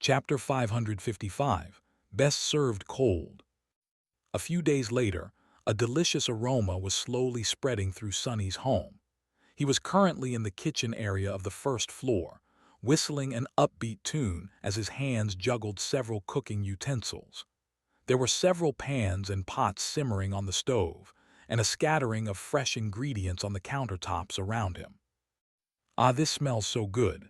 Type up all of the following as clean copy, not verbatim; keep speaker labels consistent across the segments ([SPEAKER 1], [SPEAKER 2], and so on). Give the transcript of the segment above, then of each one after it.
[SPEAKER 1] Chapter 555, Best Served Cold. A few days later, a delicious aroma was slowly spreading through Sonny's home. He was currently in the kitchen area of the first floor, whistling an upbeat tune as his hands juggled several cooking utensils. There were several pans and pots simmering on the stove, and a scattering of fresh ingredients on the countertops around him. "Ah, this smells so good."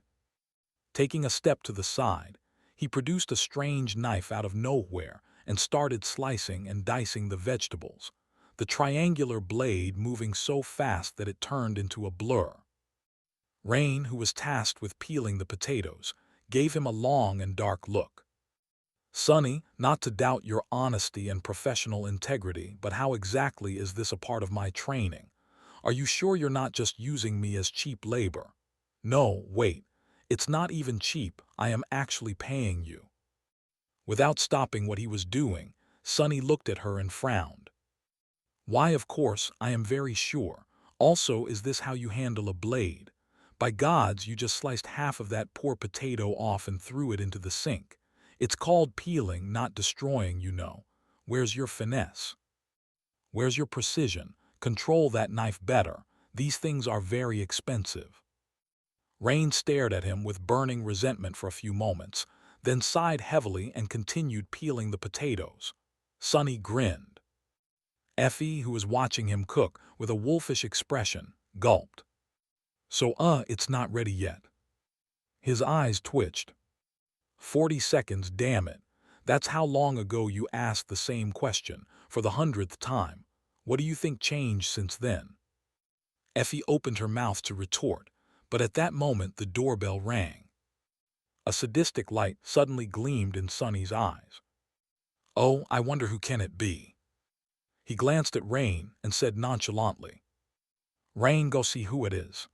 [SPEAKER 1] Taking a step to the side, he produced a strange knife out of nowhere and started slicing and dicing the vegetables, the triangular blade moving so fast that it turned into a blur. Rain, who was tasked with peeling the potatoes, gave him a long and dark look. "Sonny, not to doubt your honesty and professional integrity, but how exactly is this a part of my training? Are you sure you're not just using me as cheap labor?" "No, wait. It's not even cheap, I am actually paying you." Without stopping what he was doing, Sonny looked at her and frowned. "Why, of course, I am very sure. Also, is this how you handle a blade? By gods, you just sliced half of that poor potato off and threw it into the sink. It's called peeling, not destroying, you know. Where's your finesse? Where's your precision? Control that knife better. These things are very expensive." Rain stared at him with burning resentment for a few moments, then sighed heavily and continued peeling the potatoes. Sonny grinned. Effie, who was watching him cook with a wolfish expression, gulped. "So, it's not ready yet." His eyes twitched. 40 seconds, damn it. That's how long ago you asked the same question, for the 100th time. What do you think changed since then?" Effie opened her mouth to retort, but at that moment the doorbell rang. A sadistic light suddenly gleamed in Sonny's eyes. "Oh, I wonder who can it be?" He glanced at Rain and said nonchalantly, "Rain, go see who it is."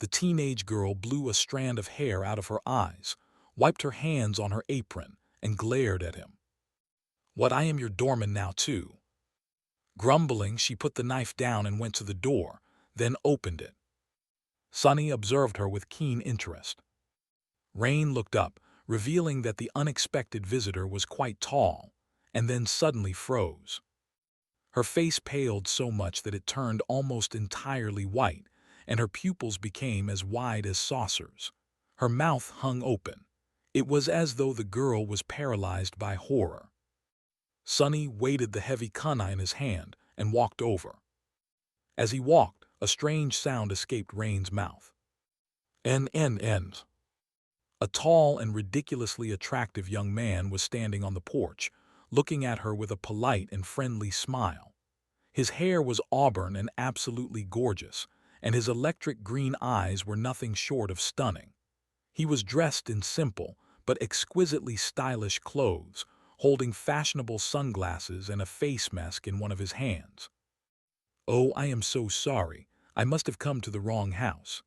[SPEAKER 1] The teenage girl blew a strand of hair out of her eyes, wiped her hands on her apron, and glared at him. "What, I am your doorman now too?" Grumbling, she put the knife down and went to the door, then opened it. Sonny observed her with keen interest. Rain looked up, revealing that the unexpected visitor was quite tall, and then suddenly froze. Her face paled so much that it turned almost entirely white, and her pupils became as wide as saucers. Her mouth hung open. It was as though the girl was paralyzed by horror. Sonny weighted the heavy kunai in his hand and walked over. As he walked, a strange sound escaped Rain's mouth. "N. A tall and ridiculously attractive young man was standing on the porch, looking at her with a polite and friendly smile. His hair was auburn and absolutely gorgeous, and his electric green eyes were nothing short of stunning. He was dressed in simple but exquisitely stylish clothes, holding fashionable sunglasses and a face mask in one of his hands. "Oh, I am so sorry. I must have come to the wrong house."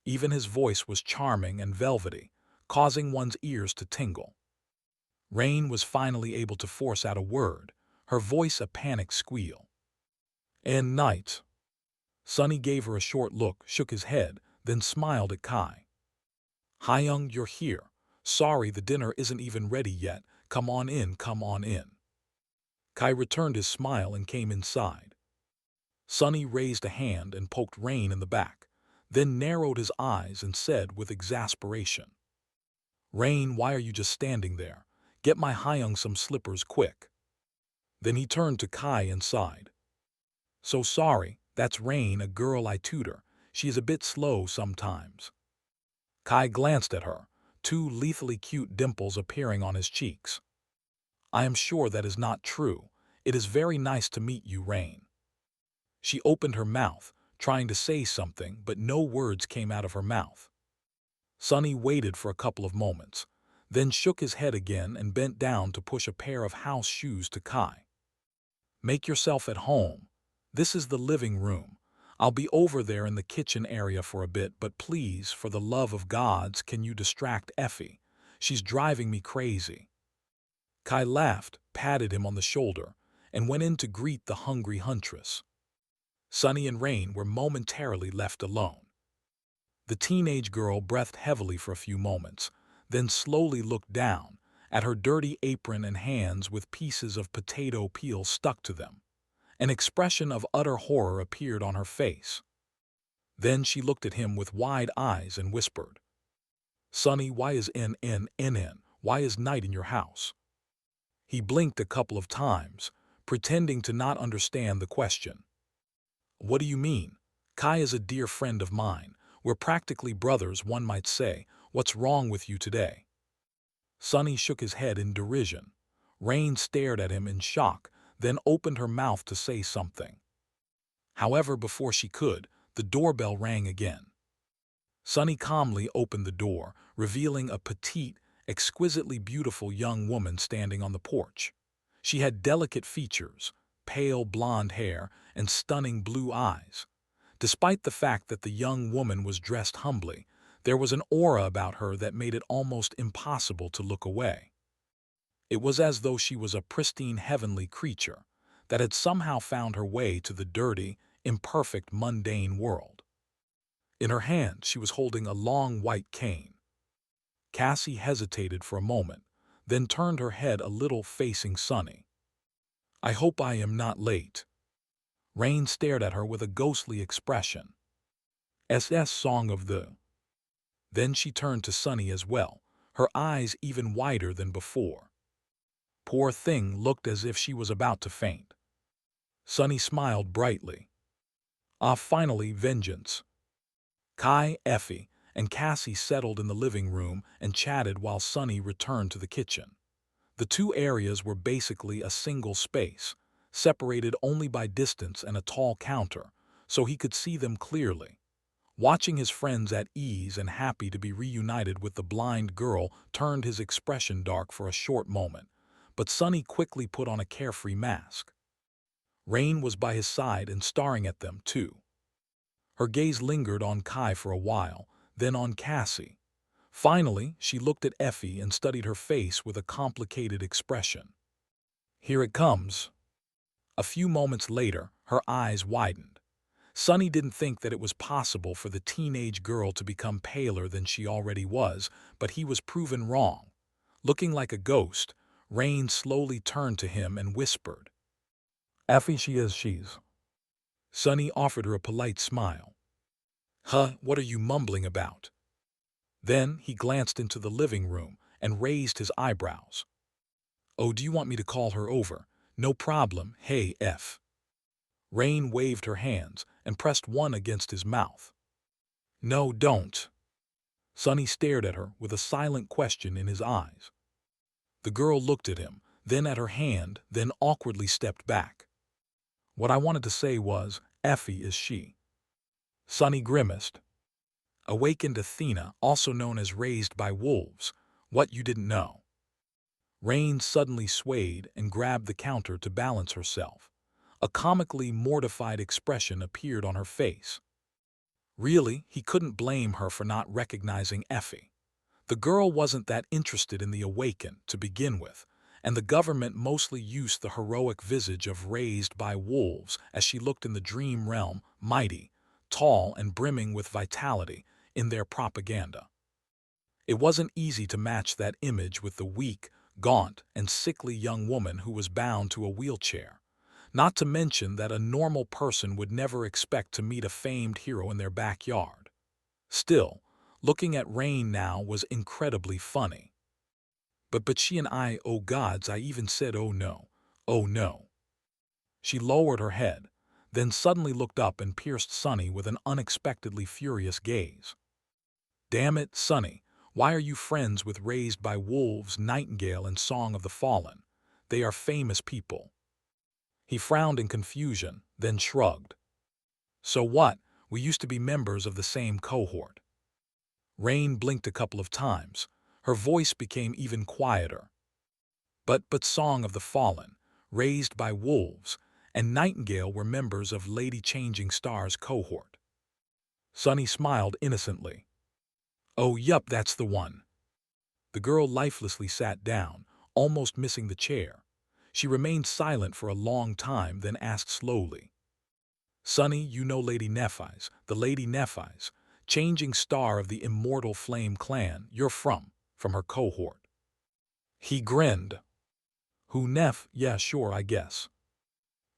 [SPEAKER 1] Even his voice was charming and velvety, causing one's ears to tingle. Rain was finally able to force out a word, her voice a panicked squeal. "And night." Sonny gave her a short look, shook his head, then smiled at Kai. "Hyung, you're here. Sorry, the dinner isn't even ready yet. Come on in, come on in." Kai returned his smile and came inside. Sonny raised a hand and poked Rain in the back, then narrowed his eyes and said with exasperation, "Rain, why are you just standing there? Get my Hyung some slippers quick." Then he turned to Kai and sighed. "So sorry, that's Rain, a girl I tutor. She is a bit slow sometimes." Kai glanced at her, two lethally cute dimples appearing on his cheeks. "I am sure that is not true. It is very nice to meet you, Rain." She opened her mouth, trying to say something, but no words came out of her mouth. Sonny waited for a couple of moments, then shook his head again and bent down to push a pair of house shoes to Kai. "Make yourself at home. This is the living room. I'll be over there in the kitchen area for a bit, but please, for the love of gods, can you distract Effie? She's driving me crazy." Kai laughed, patted him on the shoulder, and went in to greet the hungry huntress. Sonny and Rain were momentarily left alone. The teenage girl breathed heavily for a few moments, then slowly looked down at her dirty apron and hands with pieces of potato peel stuck to them. An expression of utter horror appeared on her face. Then she looked at him with wide eyes and whispered, "Sonny, why is why is night in your house?" He blinked a couple of times, pretending to not understand the question. "What do you mean? Kai is a dear friend of mine. We're practically brothers, one might say. What's wrong with you today?" Sonny shook his head in derision. Rain stared at him in shock, then opened her mouth to say something. However, before she could, the doorbell rang again. Sonny calmly opened the door, revealing a petite, exquisitely beautiful young woman standing on the porch. She had delicate features, pale blonde hair, and stunning blue eyes. Despite the fact that the young woman was dressed humbly, there was an aura about her that made it almost impossible to look away. It was as though she was a pristine heavenly creature that had somehow found her way to the dirty, imperfect, mundane world. In her hand, she was holding a long white cane. Cassie hesitated for a moment, then turned her head a little, facing Sonny. "I hope I am not late." Rain stared at her with a ghostly expression. "SS Song of the..." Then she turned to Sonny as well, her eyes even wider than before. Poor thing looked as if she was about to faint. Sonny smiled brightly. "Ah, finally, vengeance." Kai, Effie, and Cassie settled in the living room and chatted while Sonny returned to the kitchen. The two areas were basically a single space, separated only by distance and a tall counter, so he could see them clearly. Watching his friends at ease and happy to be reunited with the blind girl turned his expression dark for a short moment, but Sonny quickly put on a carefree mask. Rain was by his side and staring at them, too. Her gaze lingered on Kai for a while, then on Cassie. Finally, she looked at Effie and studied her face with a complicated expression. "Here it comes." A few moments later, her eyes widened. Sonny didn't think that it was possible for the teenage girl to become paler than she already was, but he was proven wrong. Looking like a ghost, Rain slowly turned to him and whispered, "Effie, she's." Sonny offered her a polite smile. "Huh, what are you mumbling about?" Then he glanced into the living room and raised his eyebrows. "Oh, do you want me to call her over?" "No problem, hey, F." Rain waved her hands and pressed one against his mouth. "No, don't." Sonny stared at her with a silent question in his eyes. The girl looked at him, then at her hand, then awkwardly stepped back. "What I wanted to say was, Effie is she." Sonny grimaced. "Awakened Athena, also known as raised by wolves. What, you didn't know?" Rain suddenly swayed and grabbed the counter to balance herself. A comically mortified expression appeared on her face. Really, he couldn't blame her for not recognizing Effie. The girl wasn't that interested in the Awakened to begin with, and the government mostly used the heroic visage of raised by wolves as she looked in the dream realm, mighty, tall, and brimming with vitality, in their propaganda. It wasn't easy to match that image with the weak, gaunt, and sickly young woman who was bound to a wheelchair. Not to mention that a normal person would never expect to meet a famed hero in their backyard. Still, looking at Rain now was incredibly funny. But she and I, oh gods, I even said oh no, oh no." She lowered her head, then suddenly looked up and pierced Sonny with an unexpectedly furious gaze. "Damn it, Sonny, why are you friends with Raised by Wolves, Nightingale, and Song of the Fallen? They are famous people." He frowned in confusion, then shrugged. "So what? We used to be members of the same cohort." Rain blinked a couple of times. Her voice became even quieter. But Song of the Fallen, Raised by Wolves, and Nightingale were members of Lady Changing Star's cohort." Sonny smiled innocently. "Oh, yup, that's the one." The girl lifelessly sat down, almost missing the chair. She remained silent for a long time, then asked slowly, "Sonny, you know Lady Nephis, the Lady Nephis, Changing Star of the Immortal Flame clan, you're from from her cohort. He grinned. Who neff? Yeah, sure, I guess.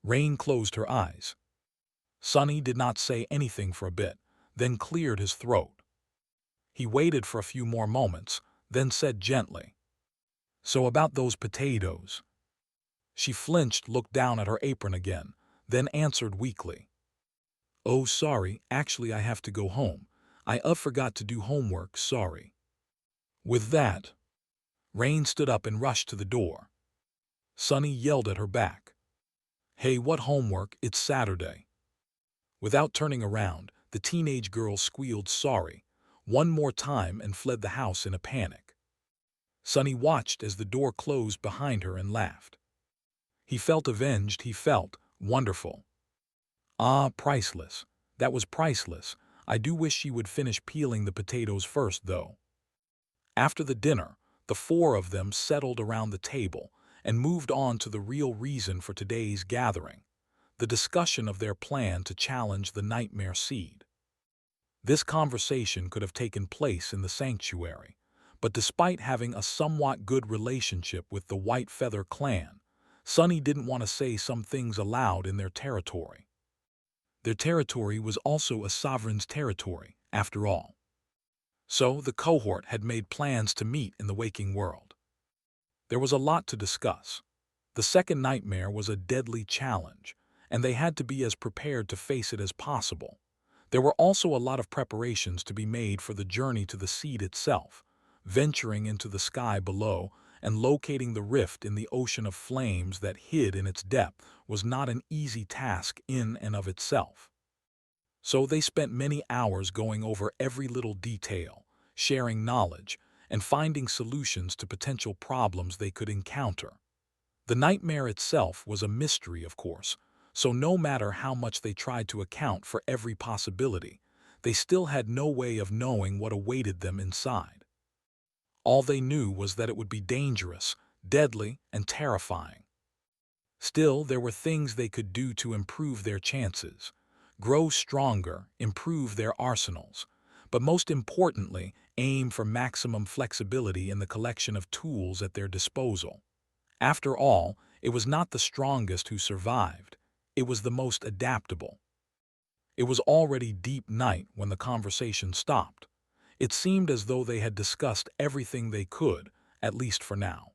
[SPEAKER 1] Rain closed her eyes. Sonny did not say anything for a bit, then cleared his throat. He waited for a few more moments, then said gently, "So about those potatoes." She flinched, looked down at her apron again, then answered weakly, "Oh, sorry, actually I have to go home. I forgot to do homework, sorry." With that, Rain stood up and rushed to the door. Sonny yelled at her back, "Hey, what homework? It's Saturday." Without turning around, the teenage girl squealed sorry one more time and fled the house in a panic. Sonny watched as the door closed behind her and laughed. He felt avenged, he felt wonderful. Ah, priceless. That was priceless. I do wish she would finish peeling the potatoes first, though. After the dinner, the four of them settled around the table and moved on to the real reason for today's gathering, the discussion of their plan to challenge the nightmare seed. This conversation could have taken place in the sanctuary, but despite having a somewhat good relationship with the White Feather clan, Sonny didn't want to say some things aloud in their territory. Their territory was also a sovereign's territory, after all. So the cohort had made plans to meet in the waking world. There was a lot to discuss. The second nightmare was a deadly challenge, and they had to be as prepared to face it as possible. There were also a lot of preparations to be made for the journey to the seed itself, venturing into the sky below and locating the rift in the ocean of flames that hid in its depth was not an easy task in and of itself. So they spent many hours going over every little detail, sharing knowledge, and finding solutions to potential problems they could encounter. The nightmare itself was a mystery, of course, so no matter how much they tried to account for every possibility, they still had no way of knowing what awaited them inside. All they knew was that it would be dangerous, deadly, and terrifying. Still, there were things they could do to improve their chances, grow stronger, improve their arsenals, but most importantly, aim for maximum flexibility in the collection of tools at their disposal. After all, it was not the strongest who survived, it was the most adaptable. It was already deep night when the conversation stopped. It seemed as though they had discussed everything they could, at least for now.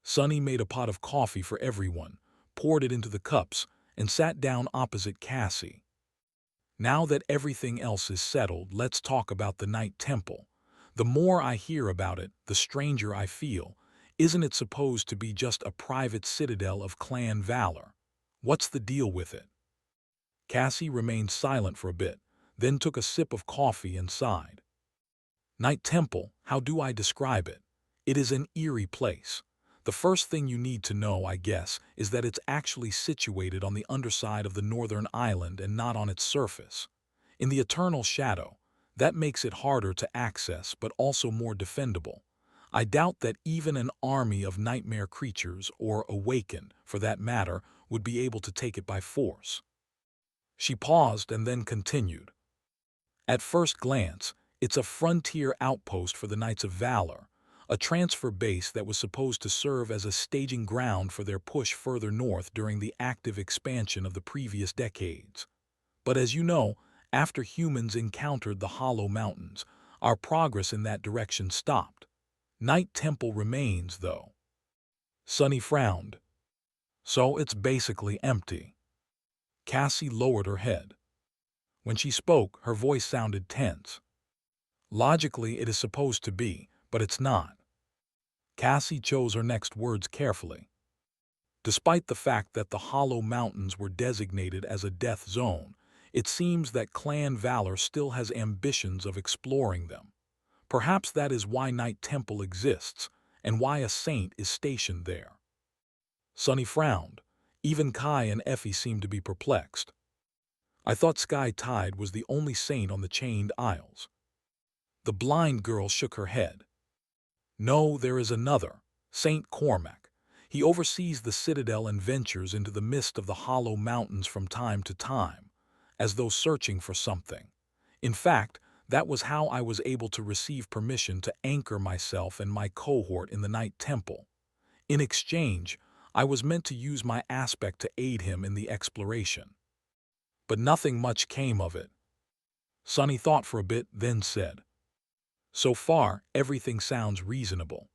[SPEAKER 1] Sonny made a pot of coffee for everyone, poured it into the cups, and sat down opposite Cassie. "Now that everything else is settled, let's talk about the Night Temple. The more I hear about it, the stranger I feel. Isn't it supposed to be just a private citadel of clan valor? What's the deal with it?" Cassie remained silent for a bit, then took a sip of coffee and sighed. "Night Temple, how do I describe it? It is an eerie place. The first thing you need to know, I guess, is that it's actually situated on the underside of the northern island and not on its surface. In the eternal shadow, that makes it harder to access but also more defendable. I doubt that even an army of nightmare creatures, or awakened, for that matter, would be able to take it by force." She paused and then continued. "At first glance, it's a frontier outpost for the Knights of Valor, a transfer base that was supposed to serve as a staging ground for their push further north during the active expansion of the previous decades. But as you know, after humans encountered the Hollow Mountains, our progress in that direction stopped. Night Temple remains, though." Sonny frowned. "So it's basically empty." Cassie lowered her head. When she spoke, her voice sounded tense. "Logically, it is supposed to be, but it's not." Cassie chose her next words carefully. "Despite the fact that the Hollow Mountains were designated as a death zone, it seems that Clan Valor still has ambitions of exploring them. Perhaps that is why Night Temple exists, and why a saint is stationed there." Sonny frowned. Even Kai and Effie seemed to be perplexed. "I thought Sky Tide was the only saint on the Chained Isles." The blind girl shook her head. "No, there is another, Saint Cormac. He oversees the citadel and ventures into the mist of the Hollow Mountains from time to time, as though searching for something. In fact, That was how I was able to receive permission to anchor myself and my cohort in the night temple. In exchange, I was meant to use my aspect to aid him in the exploration. But nothing much came of it. Sonny thought for a bit, then said, "So far, everything sounds reasonable."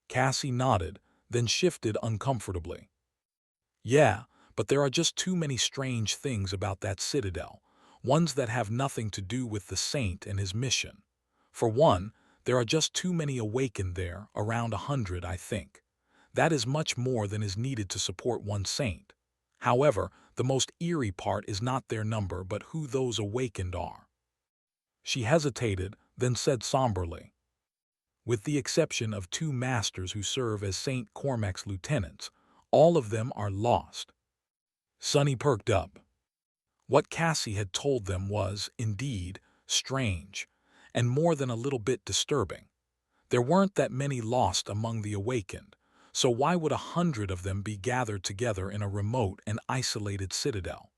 [SPEAKER 1] Cassie nodded, then shifted uncomfortably. "Yeah, but there are just too many strange things about that citadel, ones that have nothing to do with the saint and his mission. For one, there are just too many awakened there, around 100, I think. That is much more than is needed to support one saint. However, the most eerie part is not their number but who those awakened are." She hesitated, then said somberly, "With the exception of 2 masters who serve as St. Cormac's lieutenants, all of them are lost." Sonny perked up. What Cassie had told them was, indeed, strange, and more than a little bit disturbing. There weren't that many lost among the awakened, so why would 100 of them be gathered together in a remote and isolated citadel?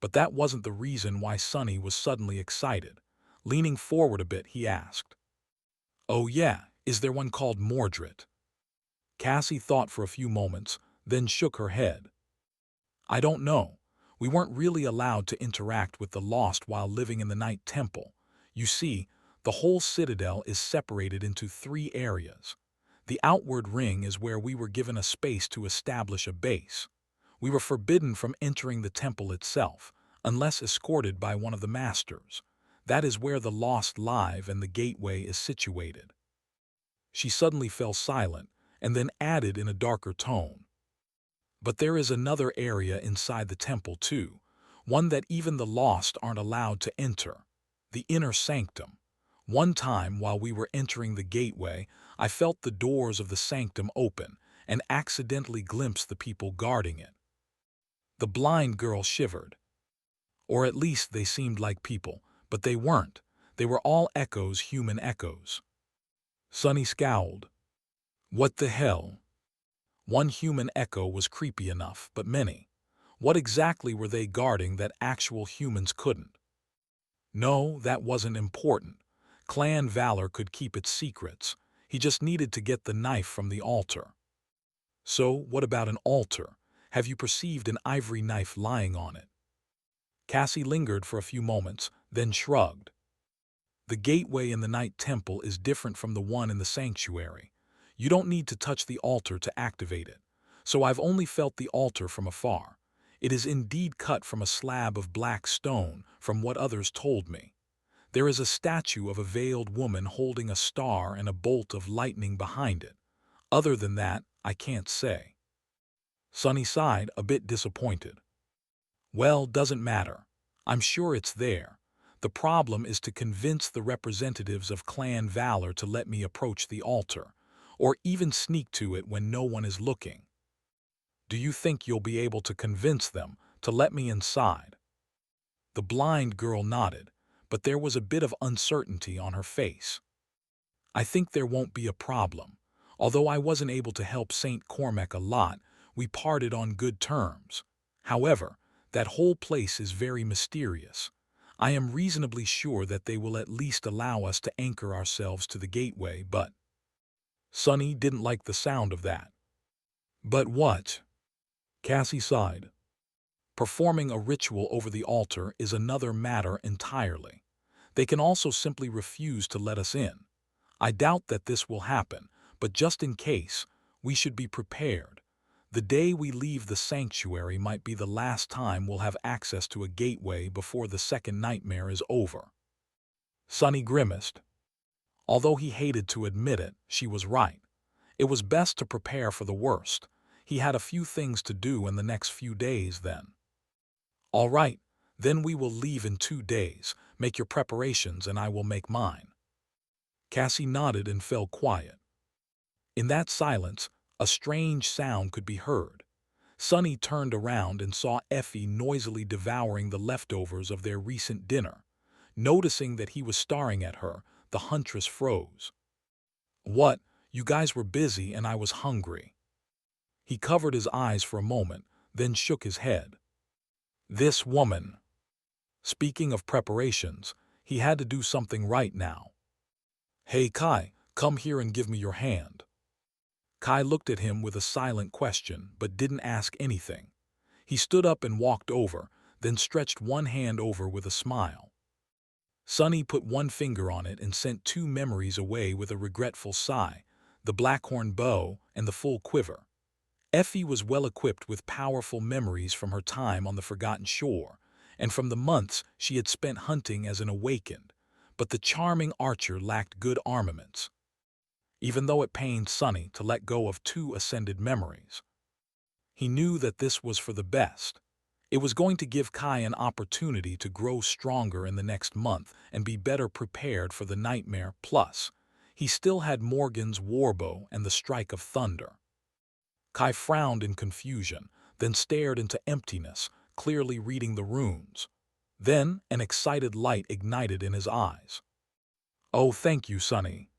[SPEAKER 1] But that wasn't the reason why Sonny was suddenly excited. Leaning forward a bit, he asked, "Oh yeah, is there one called Mordred?" Cassie thought for a few moments, then shook her head. "I don't know. We weren't really allowed to interact with the lost while living in the Night Temple. You see, the whole citadel is separated into 3 areas. The outward ring is where we were given a space to establish a base. We were forbidden from entering the temple itself, unless escorted by one of the masters. That is where the lost live and the gateway is situated." She suddenly fell silent, and then added in a darker tone, "But there is another area inside the temple too, one that even the lost aren't allowed to enter, the inner sanctum. One time while we were entering the gateway, I felt the doors of the sanctum open and accidentally glimpsed the people guarding it." The blind girl shivered. "Or at least they seemed like people, but they weren't. They were all echoes, human echoes." Sonny scowled. "What the hell?" One human echo was creepy enough, but many. What exactly were they guarding that actual humans couldn't? No, that wasn't important. Clan Valor could keep its secrets. He just needed to get the knife from the altar. "So, what about an altar? Have you perceived an ivory knife lying on it?" Cassie lingered for a few moments, then shrugged. "The gateway in the Night Temple is different from the one in the sanctuary. You don't need to touch the altar to activate it. So I've only felt the altar from afar. It is indeed cut from a slab of black stone, from what others told me. There is a statue of a veiled woman holding a star and a bolt of lightning behind it. Other than that, I can't say." Sonny sighed, a bit disappointed. "Well, doesn't matter. I'm sure it's there. The problem is to convince the representatives of Clan Valor to let me approach the altar, or even sneak to it when no one is looking." "Do you think you'll be able to convince them to let me inside?" The blind girl nodded, but there was a bit of uncertainty on her face. "I think there won't be a problem. Although I wasn't able to help St. Cormac a lot, we parted on good terms. However, that whole place is very mysterious. I am reasonably sure that they will at least allow us to anchor ourselves to the gateway, but—" Sonny didn't like the sound of that. "But what?" Cassie sighed. "Performing a ritual over the altar is another matter entirely. They can also simply refuse to let us in. I doubt that this will happen, but just in case, we should be prepared. The day we leave the sanctuary might be the last time we'll have access to a gateway before the second nightmare is over." Sonny grimaced. Although he hated to admit it, she was right. It was best to prepare for the worst. He had a few things to do in the next few days then. "All right, then we will leave in 2 days. Make your preparations and I will make mine." Cassie nodded and fell quiet. In that silence, a strange sound could be heard. Sonny turned around and saw Effie noisily devouring the leftovers of their recent dinner. Noticing that he was staring at her, the huntress froze. "What? You guys were busy and I was hungry." He covered his eyes for a moment, then shook his head. "This woman." Speaking of preparations, He had to do something right now. "Hey, Kai, come here and give me your hand." Kai looked at him with a silent question, but didn't ask anything. He stood up and walked over, then stretched one hand over with a smile. Sonny put one finger on it and sent two memories away with a regretful sigh, the blackhorn bow and the full quiver. Effie was well equipped with powerful memories from her time on the Forgotten Shore, and from the months she had spent hunting as an awakened, but the charming archer lacked good armaments, even though it pained Sonny to let go of two ascended memories. He knew that this was for the best. It was going to give Kai an opportunity to grow stronger in the next month and be better prepared for the nightmare. Plus, he still had Morgan's warbow and the strike of thunder. Kai frowned in confusion, then stared into emptiness, clearly reading the runes. Then an excited light ignited in his eyes. "Oh, thank you, Sonny."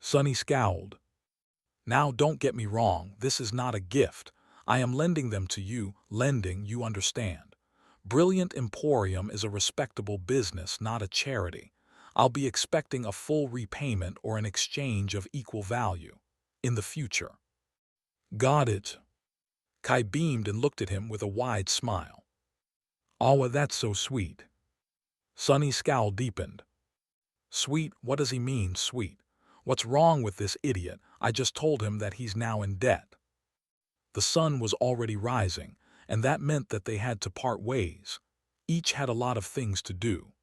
[SPEAKER 1] Sonny scowled. "Now don't get me wrong, this is not a gift. I am lending them to you, lending, you understand. Brilliant Emporium is a respectable business, not a charity. I'll be expecting a full repayment or an exchange of equal value in the future." "Got it." Kai beamed and looked at him with a wide smile. "Aw, that's so sweet." Sonny's scowl deepened. "Sweet? What does he mean, sweet? What's wrong with this idiot? I just told him that he's now in debt." The sun was already rising, and that meant that they had to part ways. Each had a lot of things to do.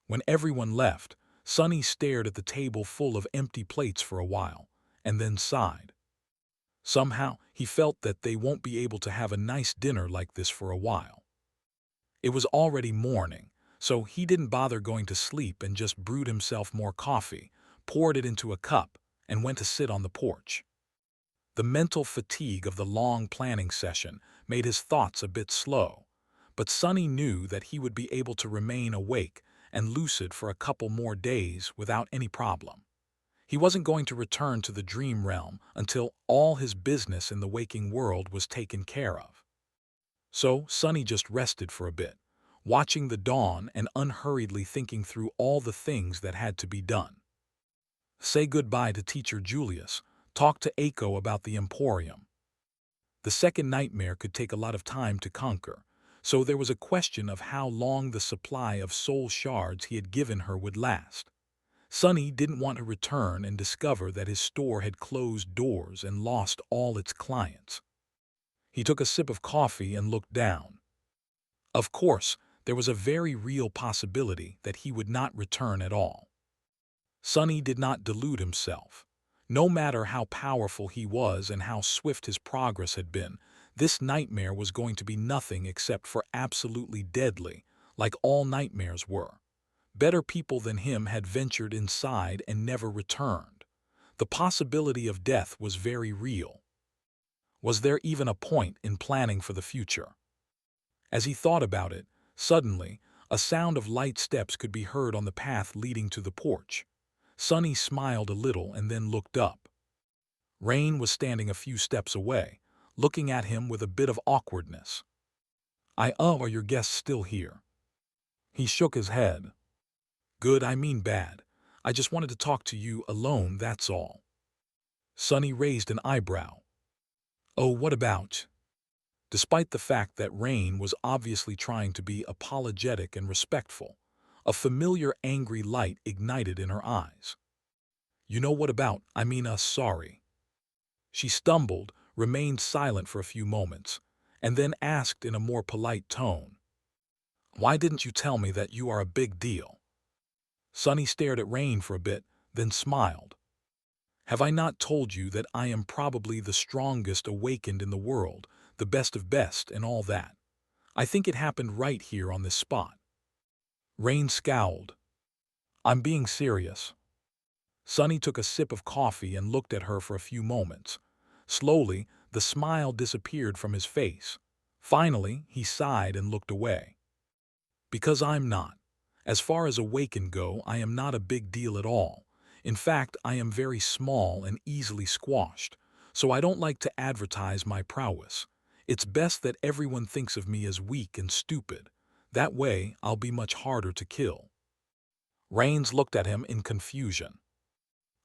[SPEAKER 1] When everyone left, Sonny stared at the table full of empty plates for a while, and then sighed. Somehow, he felt that they won't be able to have a nice dinner like this for a while. It was already morning, so he didn't bother going to sleep and just brewed himself more coffee, poured it into a cup, and went to sit on the porch. The mental fatigue of the long planning session made his thoughts a bit slow, but Sonny knew that he would be able to remain awake and lucid for a couple more days without any problem. He wasn't going to return to the dream realm until all his business in the waking world was taken care of. So Sonny just rested for a bit, watching the dawn and unhurriedly thinking through all the things that had to be done. Say goodbye to Teacher Julius. Talk to Aiko about the Emporium. The second nightmare could take a lot of time to conquer, so there was a question of how long the supply of soul shards he had given her would last. Sonny didn't want to return and discover that his store had closed doors and lost all its clients. He took a sip of coffee and looked down. Of course, there was a very real possibility that he would not return at all. Sonny did not delude himself. No matter how powerful he was and how swift his progress had been, this nightmare was going to be nothing except for absolutely deadly, like all nightmares were. Better people than him had ventured inside and never returned. The possibility of death was very real. Was there even a point in planning for the future? As he thought about it, suddenly, a sound of light steps could be heard on the path leading to the porch. Sonny smiled a little and then looked up. Rain was standing a few steps away, looking at him with a bit of awkwardness. Are your guests still here?" He shook his head. "Good, I mean bad. I just wanted to talk to you alone, that's all." Sonny raised an eyebrow. "Oh, what about?" Despite the fact that Rain was obviously trying to be apologetic and respectful, a familiar angry light ignited in her eyes. "You know what about, sorry." She stumbled, remained silent for a few moments, and then asked in a more polite tone, "Why didn't you tell me that you are a big deal?" Sonny stared at Rain for a bit, then smiled. "Have I not told you that I am probably the strongest awakened in the world, the best of best, and all that? I think it happened right here on this spot." Rain scowled. "I'm being serious." Sonny took a sip of coffee and looked at her for a few moments. Slowly, the smile disappeared from his face. Finally, he sighed and looked away. "Because I'm not. As far as awakened go, I am not a big deal at all. In fact, I am very small and easily squashed, so I don't like to advertise my prowess. It's best that everyone thinks of me as weak and stupid. That way, I'll be much harder to kill." Rains looked at him in confusion.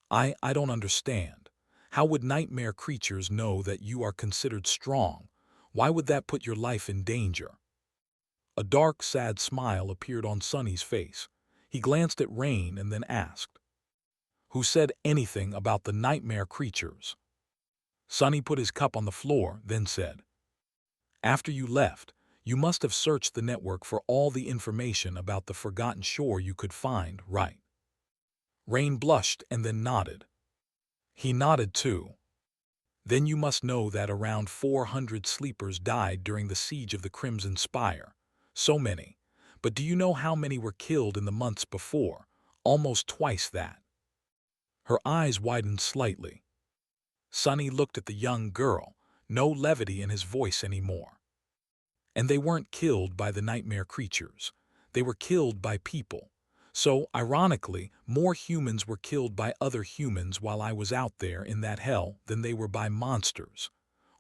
[SPEAKER 1] I don't understand. How would nightmare creatures know that you are considered strong? Why would that put your life in danger? A dark, sad smile appeared on Sunny's face. He glanced at Rain and then asked, "Who said anything about the nightmare creatures?" Sunny put his cup on the floor, then said, "After you left, you must have searched the network for all the information about the forgotten shore you could find, right?" Rain blushed and then nodded. He nodded too. "Then you must know that around 400 sleepers died during the siege of the Crimson Spire. So many. But do you know how many were killed in the months before? Almost twice that." Her eyes widened slightly. Sunny looked at the young girl, no levity in his voice anymore. "And they weren't killed by the nightmare creatures. They were killed by people. So, ironically, more humans were killed by other humans while I was out there in that hell than they were by monsters.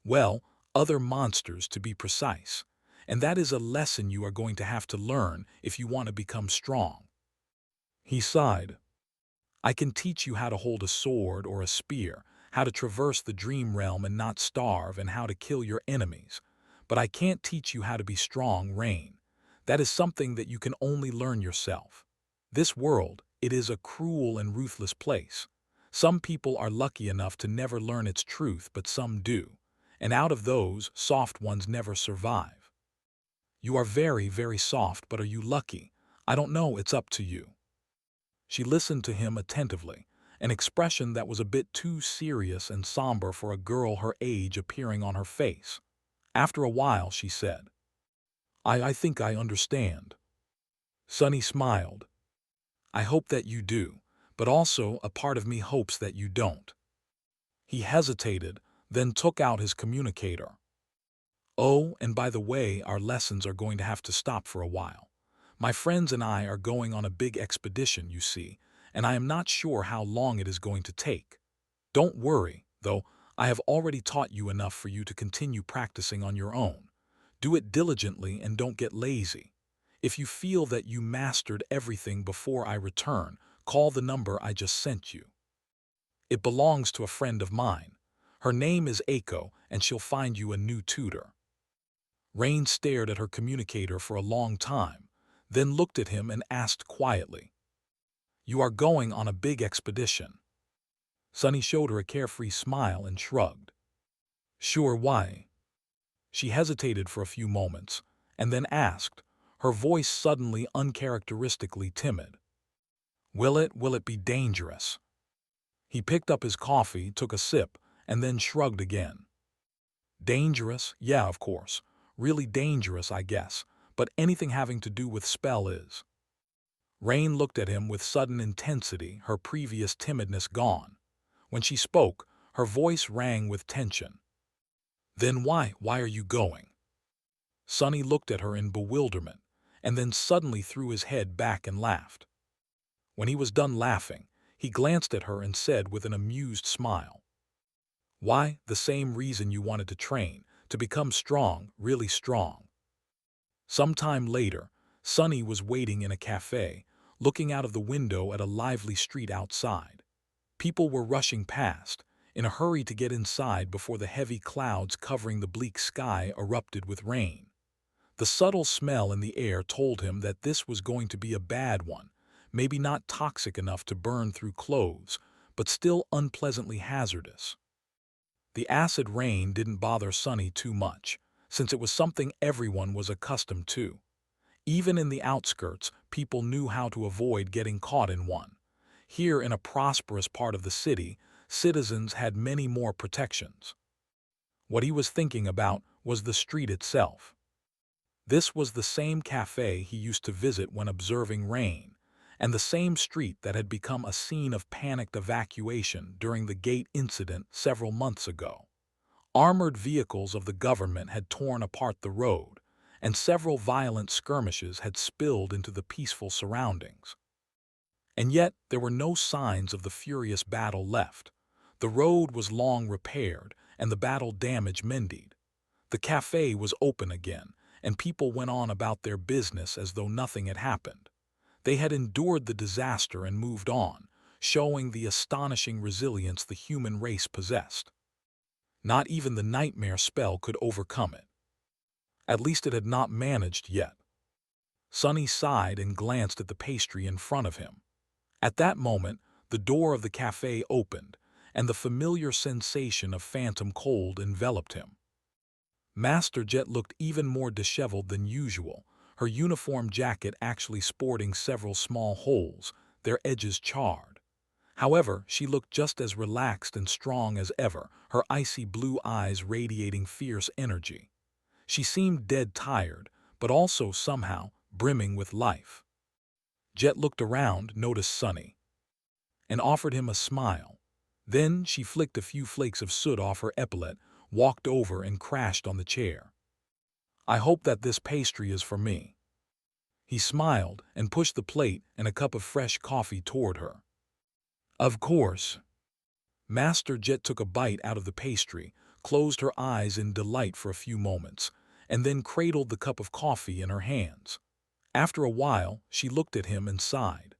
[SPEAKER 1] Well, other monsters to be precise. And that is a lesson you are going to have to learn if you want to become strong." He sighed. "I can teach you how to hold a sword or a spear, how to traverse the dream realm and not starve, and how to kill your enemies. But I can't teach you how to be strong, Rain. That is something that you can only learn yourself. This world, it is a cruel and ruthless place. Some people are lucky enough to never learn its truth, but some do. And out of those, soft ones never survive. You are very, very soft, but are you lucky? I don't know, it's up to you." She listened to him attentively, an expression that was a bit too serious and somber for a girl her age appearing on her face. After a while, she said, I think I understand." Sunny smiled. "I hope that you do, but also a part of me hopes that you don't." He hesitated, then took out his communicator. "Oh, and by the way, our lessons are going to have to stop for a while. My friends and I are going on a big expedition, you see, and I am not sure how long it is going to take. Don't worry, though, I have already taught you enough for you to continue practicing on your own. Do it diligently and don't get lazy. If you feel that you mastered everything before I return, call the number I just sent you. It belongs to a friend of mine. Her name is Aiko, and she'll find you a new tutor." Rain stared at her communicator for a long time, then looked at him and asked quietly, "You are going on a big expedition?" Sunny showed her a carefree smile and shrugged. "Sure, why?" She hesitated for a few moments, and then asked, her voice suddenly uncharacteristically timid, Will it be dangerous?" He picked up his coffee, took a sip, and then shrugged again. "Dangerous? Yeah, of course. Really dangerous, I guess. But anything having to do with spell is." Rain looked at him with sudden intensity, her previous timidness gone. When she spoke, her voice rang with tension. "Then why are you going?" Sunny looked at her in bewilderment, and then suddenly threw his head back and laughed. When he was done laughing, he glanced at her and said with an amused smile, "Why, the same reason you wanted to train, to become strong, really strong." Some time later, Sunny was waiting in a cafe, looking out of the window at a lively street outside. People were rushing past, in a hurry to get inside before the heavy clouds covering the bleak sky erupted with rain. The subtle smell in the air told him that this was going to be a bad one, maybe not toxic enough to burn through clothes, but still unpleasantly hazardous. The acid rain didn't bother Sunny too much, since it was something everyone was accustomed to. Even in the outskirts, people knew how to avoid getting caught in one. Here in a prosperous part of the city, citizens had many more protections. What he was thinking about was the street itself. This was the same cafe he used to visit when observing rain, and the same street that had become a scene of panicked evacuation during the gate incident several months ago. Armored vehicles of the government had torn apart the road, and several violent skirmishes had spilled into the peaceful surroundings. And yet there were no signs of the furious battle left. The road was long repaired, and the battle damage mended. The cafe was open again, and people went on about their business as though nothing had happened. They had endured the disaster and moved on, showing the astonishing resilience the human race possessed. Not even the nightmare spell could overcome it. At least it had not managed yet. Sonny sighed and glanced at the pastry in front of him. At that moment, the door of the cafe opened, and the familiar sensation of phantom cold enveloped him. Master Jet looked even more disheveled than usual, her uniform jacket actually sporting several small holes, their edges charred. However, she looked just as relaxed and strong as ever, her icy blue eyes radiating fierce energy. She seemed dead tired, but also somehow brimming with life. Jet looked around, noticed Sonny, and offered him a smile. Then she flicked a few flakes of soot off her epaulette, walked over and crashed on the chair. "I hope that this pastry is for me." He smiled and pushed the plate and a cup of fresh coffee toward her. "Of course." Master Jet took a bite out of the pastry, closed her eyes in delight for a few moments, and then cradled the cup of coffee in her hands. After a while, she looked at him and sighed.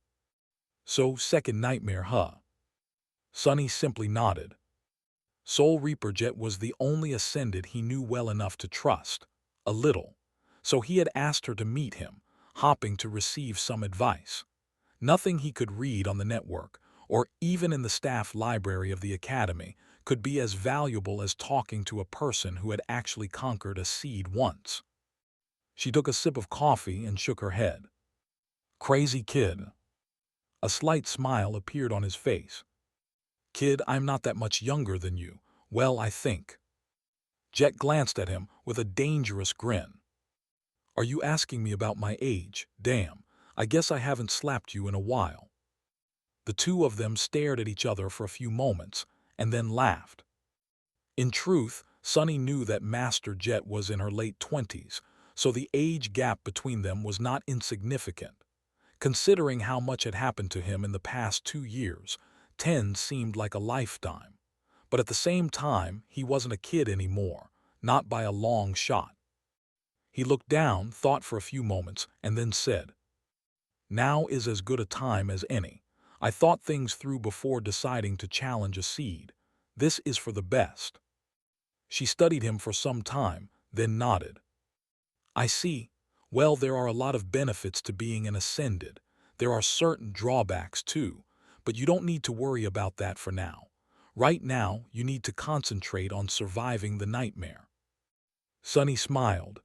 [SPEAKER 1] "So, second nightmare, huh?" Sonny simply nodded. Soul Reaper Jet was the only ascendant he knew well enough to trust, a little, so he had asked her to meet him, hoping to receive some advice. Nothing he could read on the network, or even in the staff library of the academy, could be as valuable as talking to a person who had actually conquered a seed once. She took a sip of coffee and shook her head. "Crazy kid." A slight smile appeared on his face. "Kid, I'm not that much younger than you. Well, I think." Jet glanced at him with a dangerous grin. "Are you asking me about my age? Damn, I guess I haven't slapped you in a while." The two of them stared at each other for a few moments, and then laughed. In truth, Sonny knew that Master Jet was in her late 20s, so the age gap between them was not insignificant. Considering how much had happened to him in the past 2 years, 10 seemed like a lifetime. But at the same time, he wasn't a kid anymore, not by a long shot. He looked down, thought for a few moments, and then said, "Now is as good a time as any. I thought things through before deciding to challenge a seed. This is for the best." She studied him for some time, then nodded. "I see. Well, there are a lot of benefits to being an ascended. There are certain drawbacks too, but you don't need to worry about that for now. Right now, you need to concentrate on surviving the nightmare." Sonny smiled.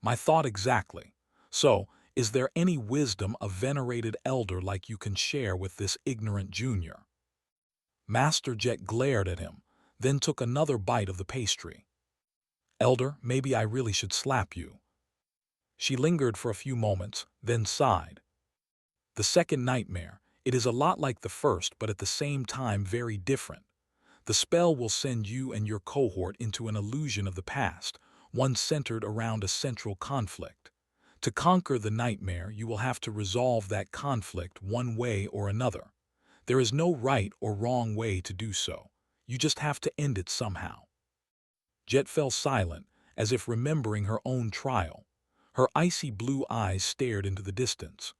[SPEAKER 1] "My thought exactly. So, is there any wisdom a venerated elder like you can share with this ignorant junior?" Master Jet glared at him, then took another bite of the pastry. "Elder, maybe I really should slap you." She lingered for a few moments, then sighed. "The second nightmare, it is a lot like the first but at the same time very different. The spell will send you and your cohort into an illusion of the past, one centered around a central conflict. To conquer the nightmare, you will have to resolve that conflict one way or another. There is no right or wrong way to do so. You just have to end it somehow." Jet fell silent, as if remembering her own trial. Her icy blue eyes stared into the distance.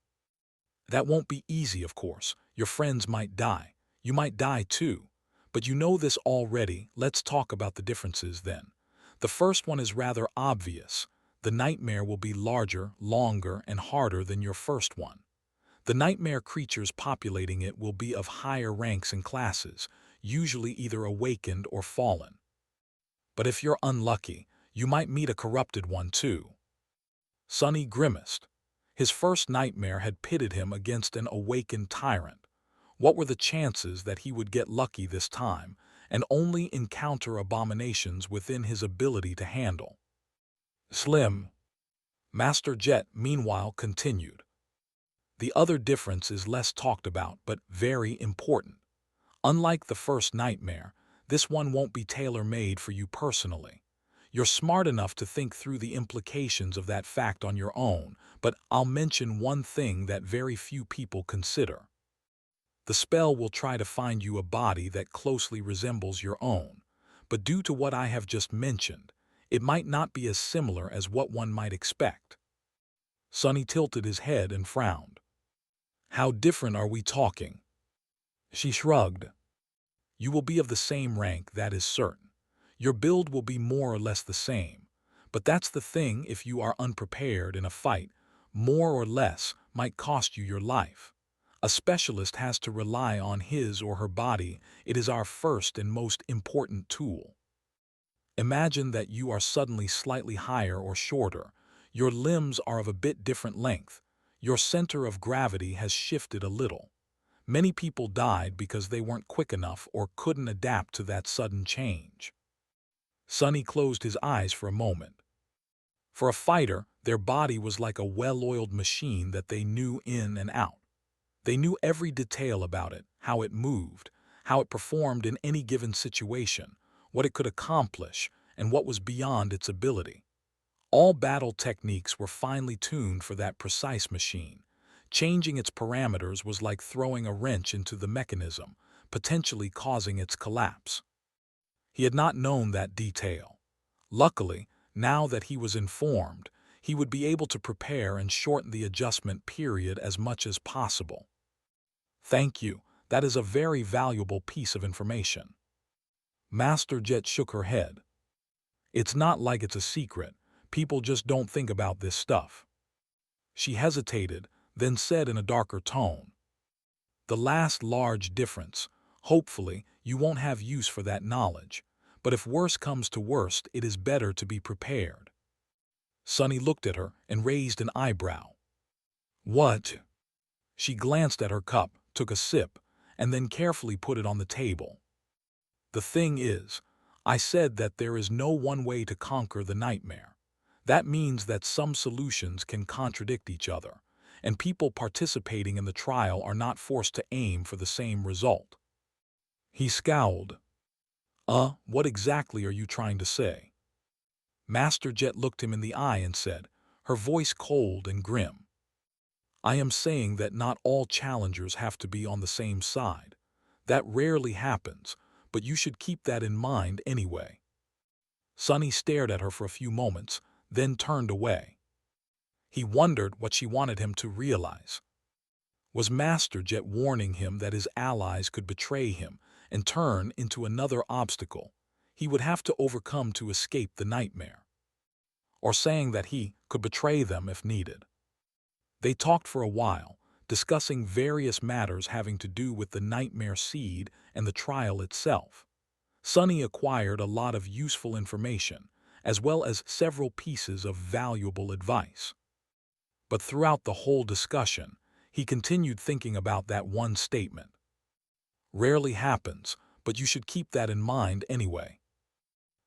[SPEAKER 1] "That won't be easy, of course. Your friends might die. You might die too. But you know this already. Let's talk about the differences then. The first one is rather obvious. The nightmare will be larger, longer, and harder than your first one. The nightmare creatures populating it will be of higher ranks and classes, usually either awakened or fallen. But if you're unlucky, you might meet a corrupted one too." Sonny grimaced. His first nightmare had pitted him against an awakened tyrant. What were the chances that he would get lucky this time, and only encounter abominations within his ability to handle? "Slim." Master Jet, meanwhile, continued. "The other difference is less talked about, but very important. Unlike the first nightmare, this one won't be tailor-made for you personally. You're smart enough to think through the implications of that fact on your own, but I'll mention one thing that very few people consider. The spell will try to find you a body that closely resembles your own, but due to what I have just mentioned, it might not be as similar as what one might expect." Sonny tilted his head and frowned. How different are we talking? She shrugged. You will be of the same rank, that is certain. Your build will be more or less the same. But that's the thing, if you are unprepared in a fight, more or less might cost you your life. A specialist has to rely on his or her body. It is our first and most important tool. Imagine that you are suddenly slightly higher or shorter. Your limbs are of a bit different length. Your center of gravity has shifted a little. Many people died because they weren't quick enough or couldn't adapt to that sudden change. Sonny closed his eyes for a moment. For a fighter, their body was like a well-oiled machine that they knew in and out. They knew every detail about it, how it moved, how it performed in any given situation, what it could accomplish, and what was beyond its ability. All battle techniques were finely tuned for that precise machine. Changing its parameters was like throwing a wrench into the mechanism, potentially causing its collapse. He had not known that detail. Luckily, now that he was informed, he would be able to prepare and shorten the adjustment period as much as possible. Thank you. That is a very valuable piece of information. Master Jet shook her head. It's not like it's a secret. People just don't think about this stuff. She hesitated, then said in a darker tone, the last large difference. Hopefully, you won't have use for that knowledge. But if worse comes to worst, it is better to be prepared. Sonny looked at her and raised an eyebrow. What? She glanced at her cup, took a sip, and then carefully put it on the table. The thing is, I said that there is no one way to conquer the nightmare. That means that some solutions can contradict each other, and people participating in the trial are not forced to aim for the same result. He scowled. What exactly are you trying to say? Master Jet looked him in the eye and said, her voice cold and grim. I am saying that not all challengers have to be on the same side. That rarely happens, but you should keep that in mind anyway. Sonny stared at her for a few moments, then turned away. He wondered what she wanted him to realize. Was Master Jet warning him that his allies could betray him and turn into another obstacle he would have to overcome to escape the nightmare? Or saying that he could betray them if needed? They talked for a while, discussing various matters having to do with the nightmare seed and the trial itself. Sonny acquired a lot of useful information, as well as several pieces of valuable advice. But throughout the whole discussion, he continued thinking about that one statement. Rarely happens, but you should keep that in mind anyway.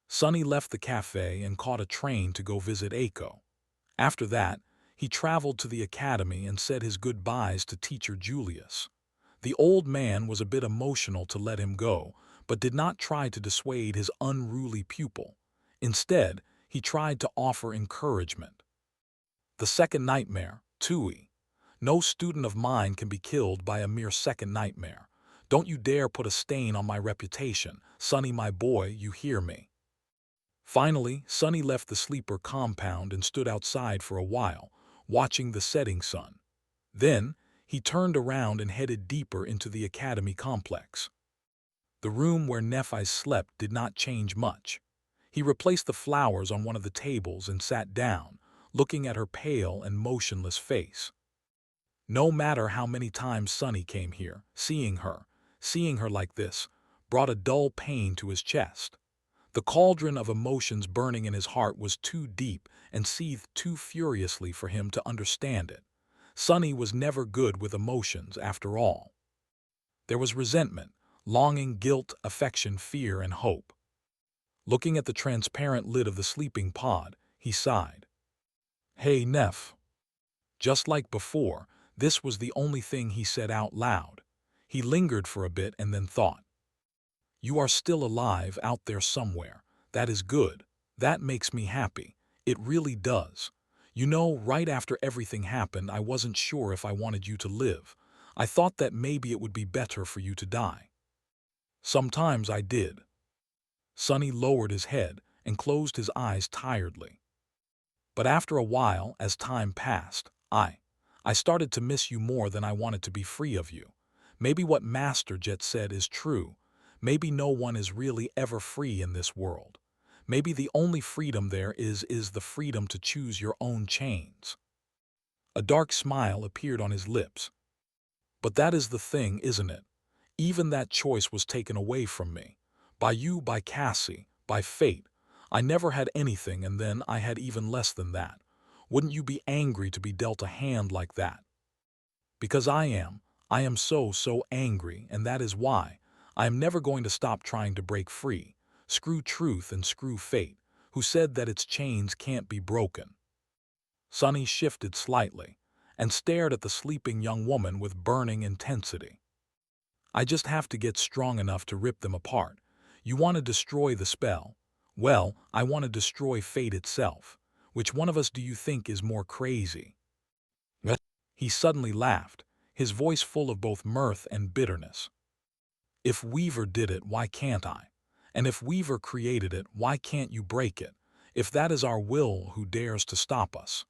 [SPEAKER 1] Sonny left the cafe and caught a train to go visit Aiko. After that, he traveled to the academy and said his goodbyes to teacher Julius. The old man was a bit emotional to let him go, but did not try to dissuade his unruly pupil. Instead, he tried to offer encouragement. The second nightmare, Tui. No student of mine can be killed by a mere second nightmare. Don't you dare put a stain on my reputation. Sonny, my boy, you hear me. Finally, Sonny left the sleeper compound and stood outside for a while, watching the setting sun. Then, he turned around and headed deeper into the academy complex. The room where Nephi slept did not change much. He replaced the flowers on one of the tables and sat down, looking at her pale and motionless face. No matter how many times Sonny came here, seeing her like this, brought a dull pain to his chest. The cauldron of emotions burning in his heart was too deep and seethed too furiously for him to understand it. Sonny was never good with emotions, after all. There was resentment, longing, guilt, affection, fear, and hope. Looking at the transparent lid of the sleeping pod, he sighed. Hey, Neph. Just like before, this was the only thing he said out loud. He lingered for a bit and then thought. You are still alive out there somewhere. That is good. That makes me happy. It really does. You know, right after everything happened, I wasn't sure if I wanted you to live. I thought that maybe it would be better for you to die. Sometimes I did. Sonny lowered his head and closed his eyes tiredly. But after a while, as time passed, I I started to miss you more than I wanted to be free of you. Maybe what Master Jet said is true. Maybe no one is really ever free in this world. Maybe the only freedom there is the freedom to choose your own chains." A dark smile appeared on his lips. "But that is the thing, isn't it? Even that choice was taken away from me. By you, by Cassie, by fate. I never had anything, and then I had even less than that. Wouldn't you be angry to be dealt a hand like that?" "Because I am. I am so angry, and that is why. I am never going to stop trying to break free. Screw truth and screw fate, who said that its chains can't be broken." Sunny shifted slightly and stared at the sleeping young woman with burning intensity. "I just have to get strong enough to rip them apart. You want to destroy the spell? Well, I want to destroy fate itself. Which one of us do you think is more crazy?" He suddenly laughed, his voice full of both mirth and bitterness. "If Weaver did it, why can't I? And if Weaver created it, why can't you break it? If that is our will, who dares to stop us?"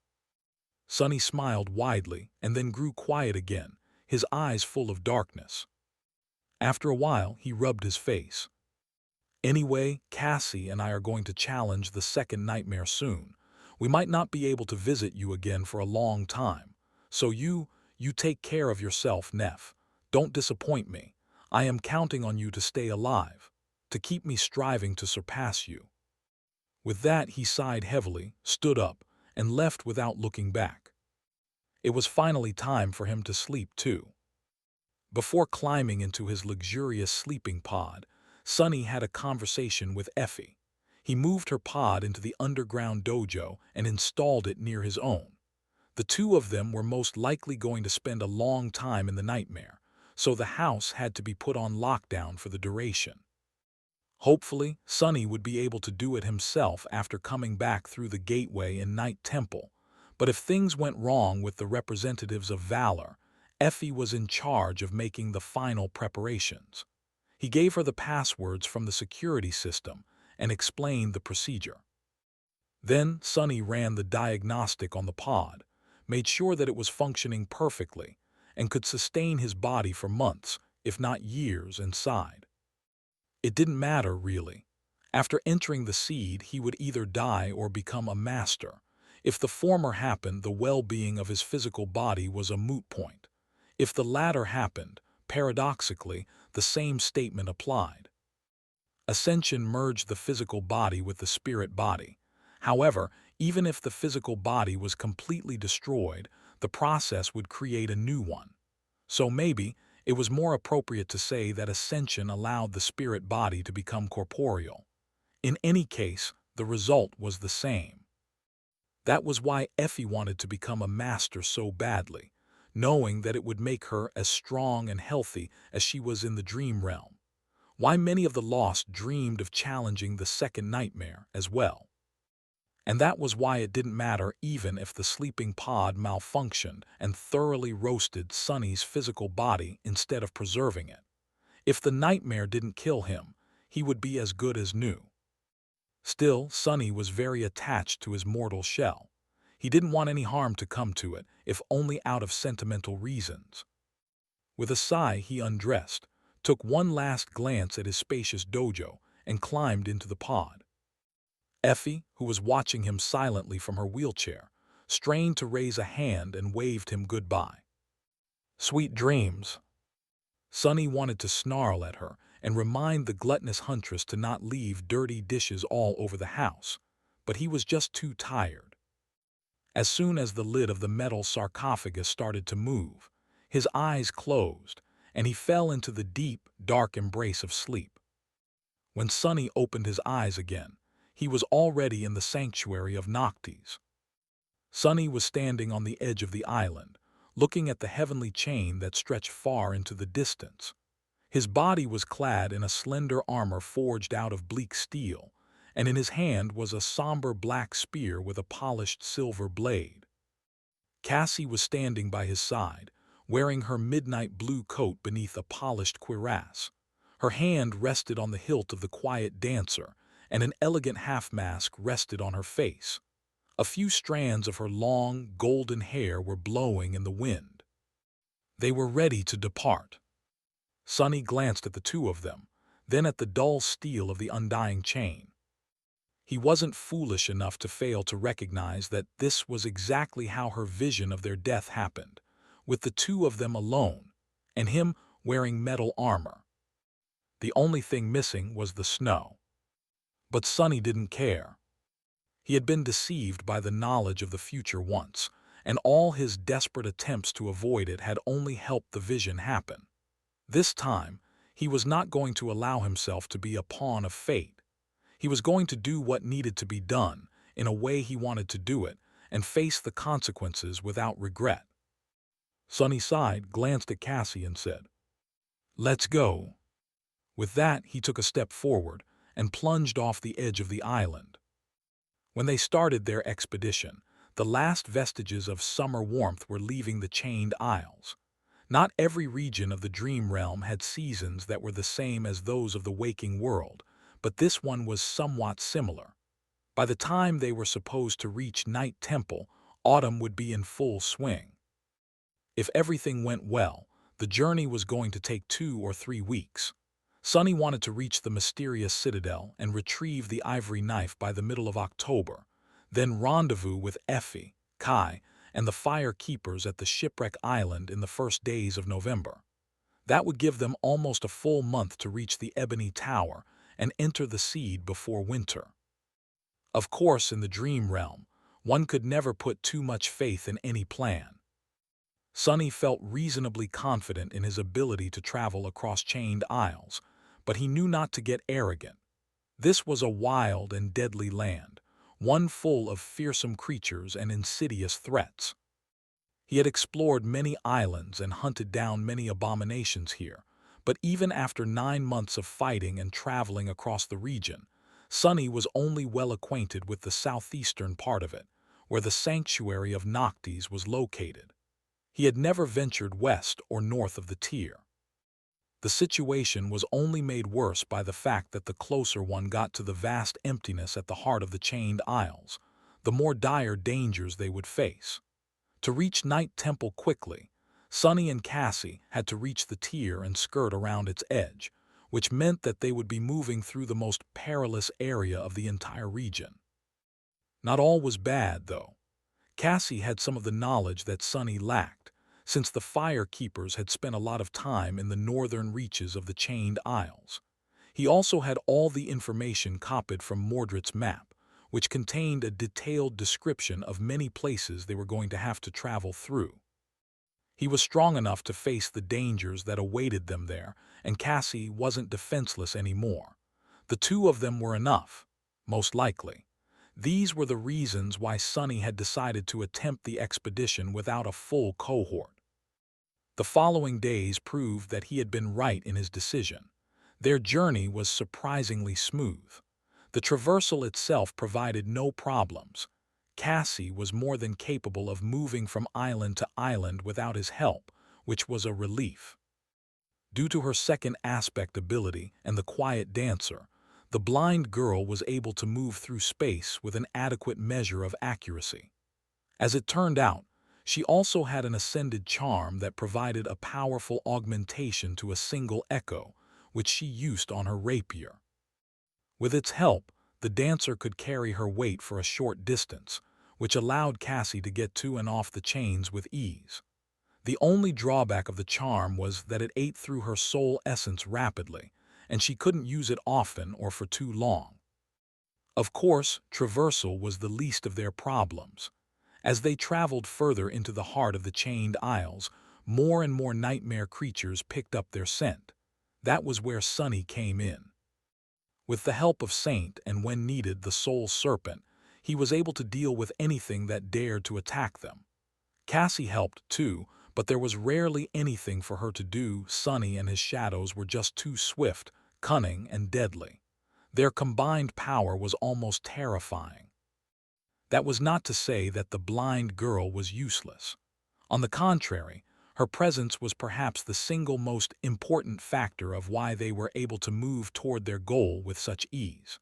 [SPEAKER 1] Sunny smiled widely and then grew quiet again, his eyes full of darkness. After a while, he rubbed his face. "Anyway, Cassie and I are going to challenge the second nightmare soon. We might not be able to visit you again for a long time. So you take care of yourself, Neff. Don't disappoint me. I am counting on you to stay alive, to keep me striving to surpass you." With that, he sighed heavily, stood up, and left without looking back. It was finally time for him to sleep too. Before climbing into his luxurious sleeping pod, Sunny had a conversation with Effie. He moved her pod into the underground dojo and installed it near his own. The two of them were most likely going to spend a long time in the nightmare, so the house had to be put on lockdown for the duration. Hopefully, Sunny would be able to do it himself after coming back through the gateway in Night Temple. But if things went wrong with the representatives of Valor, Effie was in charge of making the final preparations. He gave her the passwords from the security system and explained the procedure. Then Sunny ran the diagnostic on the pod, made sure that it was functioning perfectly, and could sustain his body for months, if not years, and sighed. It didn't matter, really. After entering the seed, he would either die or become a master. If the former happened, the well-being of his physical body was a moot point. If the latter happened, paradoxically, the same statement applied. Ascension merged the physical body with the spirit body. However, even if the physical body was completely destroyed, the process would create a new one. So maybe it was more appropriate to say that ascension allowed the spirit body to become corporeal. In any case, the result was the same. That was why Effie wanted to become a master so badly, knowing that it would make her as strong and healthy as she was in the dream realm. Why many of the Lost dreamed of challenging the second nightmare as well. And that was why it didn't matter even if the sleeping pod malfunctioned and thoroughly roasted Sunny's physical body instead of preserving it. If the nightmare didn't kill him, he would be as good as new. Still, Sunny was very attached to his mortal shell. He didn't want any harm to come to it, if only out of sentimental reasons. With a sigh, he undressed, took one last glance at his spacious dojo, and climbed into the pod. Effie, who was watching him silently from her wheelchair, strained to raise a hand and waved him goodbye. "Sweet dreams." Sunny wanted to snarl at her and remind the gluttonous huntress to not leave dirty dishes all over the house, but he was just too tired. As soon as the lid of the metal sarcophagus started to move, his eyes closed, and he fell into the deep, dark embrace of sleep. When Sunny opened his eyes again, he was already in the sanctuary of Noctis. Sunny was standing on the edge of the island, looking at the heavenly chain that stretched far into the distance. His body was clad in a slender armor forged out of bleak steel, and in his hand was a somber black spear with a polished silver blade. Cassie was standing by his side, wearing her midnight blue coat beneath a polished cuirass. Her hand rested on the hilt of the quiet dancer, and an elegant half-mask rested on her face. A few strands of her long, golden hair were blowing in the wind. They were ready to depart. Sunny glanced at the two of them, then at the dull steel of the undying chain. He wasn't foolish enough to fail to recognize that this was exactly how her vision of their death happened, with the two of them alone, and him wearing metal armor. The only thing missing was the snow. But Sunny didn't care. He had been deceived by the knowledge of the future once, and all his desperate attempts to avoid it had only helped the vision happen. This time, he was not going to allow himself to be a pawn of fate. He was going to do what needed to be done, in a way he wanted to do it, and face the consequences without regret. Sunny sighed, glanced at Cassie, and said, "Let's go." With that, he took a step forward and plunged off the edge of the island. When they started their expedition, the last vestiges of summer warmth were leaving the Chained Isles. Not every region of the Dream Realm had seasons that were the same as those of the waking world, but this one was somewhat similar. By the time they were supposed to reach Night Temple, autumn would be in full swing. If everything went well, the journey was going to take 2 or 3 weeks. Sunny wanted to reach the mysterious citadel and retrieve the ivory knife by the middle of October, then rendezvous with Effie, Kai, and the fire keepers at the shipwreck island in the first days of November. That would give them almost a full month to reach the Ebony Tower and enter the Seed before winter. Of course, in the Dream Realm, one could never put too much faith in any plan. Sunny felt reasonably confident in his ability to travel across Chained Isles, but he knew not to get arrogant. This was a wild and deadly land, one full of fearsome creatures and insidious threats. He had explored many islands and hunted down many abominations here, but even after 9 months of fighting and traveling across the region, Sunny was only well acquainted with the southeastern part of it, where the sanctuary of Noctis was located. He had never ventured west or north of the tier. The situation was only made worse by the fact that the closer one got to the vast emptiness at the heart of the Chained Isles, the more dire dangers they would face. To reach Night Temple quickly, Sunny and Cassie had to reach the tier and skirt around its edge, which meant that they would be moving through the most perilous area of the entire region. Not all was bad, though. Cassie had some of the knowledge that Sunny lacked, since the fire keepers had spent a lot of time in the northern reaches of the Chained Isles. He also had all the information copied from Mordred's map, which contained a detailed description of many places they were going to have to travel through. He was strong enough to face the dangers that awaited them there, and Cassie wasn't defenseless anymore. The two of them were enough, most likely. These were the reasons why Sunny had decided to attempt the expedition without a full cohort. The following days proved that he had been right in his decision. Their journey was surprisingly smooth. The traversal itself provided no problems. Cassie was more than capable of moving from island to island without his help, which was a relief. Due to her second aspect ability and the quiet dancer, the blind girl was able to move through space with an adequate measure of accuracy. As it turned out, she also had an ascended charm that provided a powerful augmentation to a single echo, which she used on her rapier. With its help, the dancer could carry her weight for a short distance, which allowed Cassie to get to and off the chains with ease. The only drawback of the charm was that it ate through her soul essence rapidly, and she couldn't use it often or for too long. Of course, traversal was the least of their problems. As they traveled further into the heart of the Chained Isles, more and more nightmare creatures picked up their scent. That was where Sunny came in. With the help of Saint and, when needed, the Soul Serpent, he was able to deal with anything that dared to attack them. Cassie helped too, but there was rarely anything for her to do. Sunny and his shadows were just too swift, cunning, and deadly. Their combined power was almost terrifying. That was not to say that the blind girl was useless. On the contrary, her presence was perhaps the single most important factor of why they were able to move toward their goal with such ease.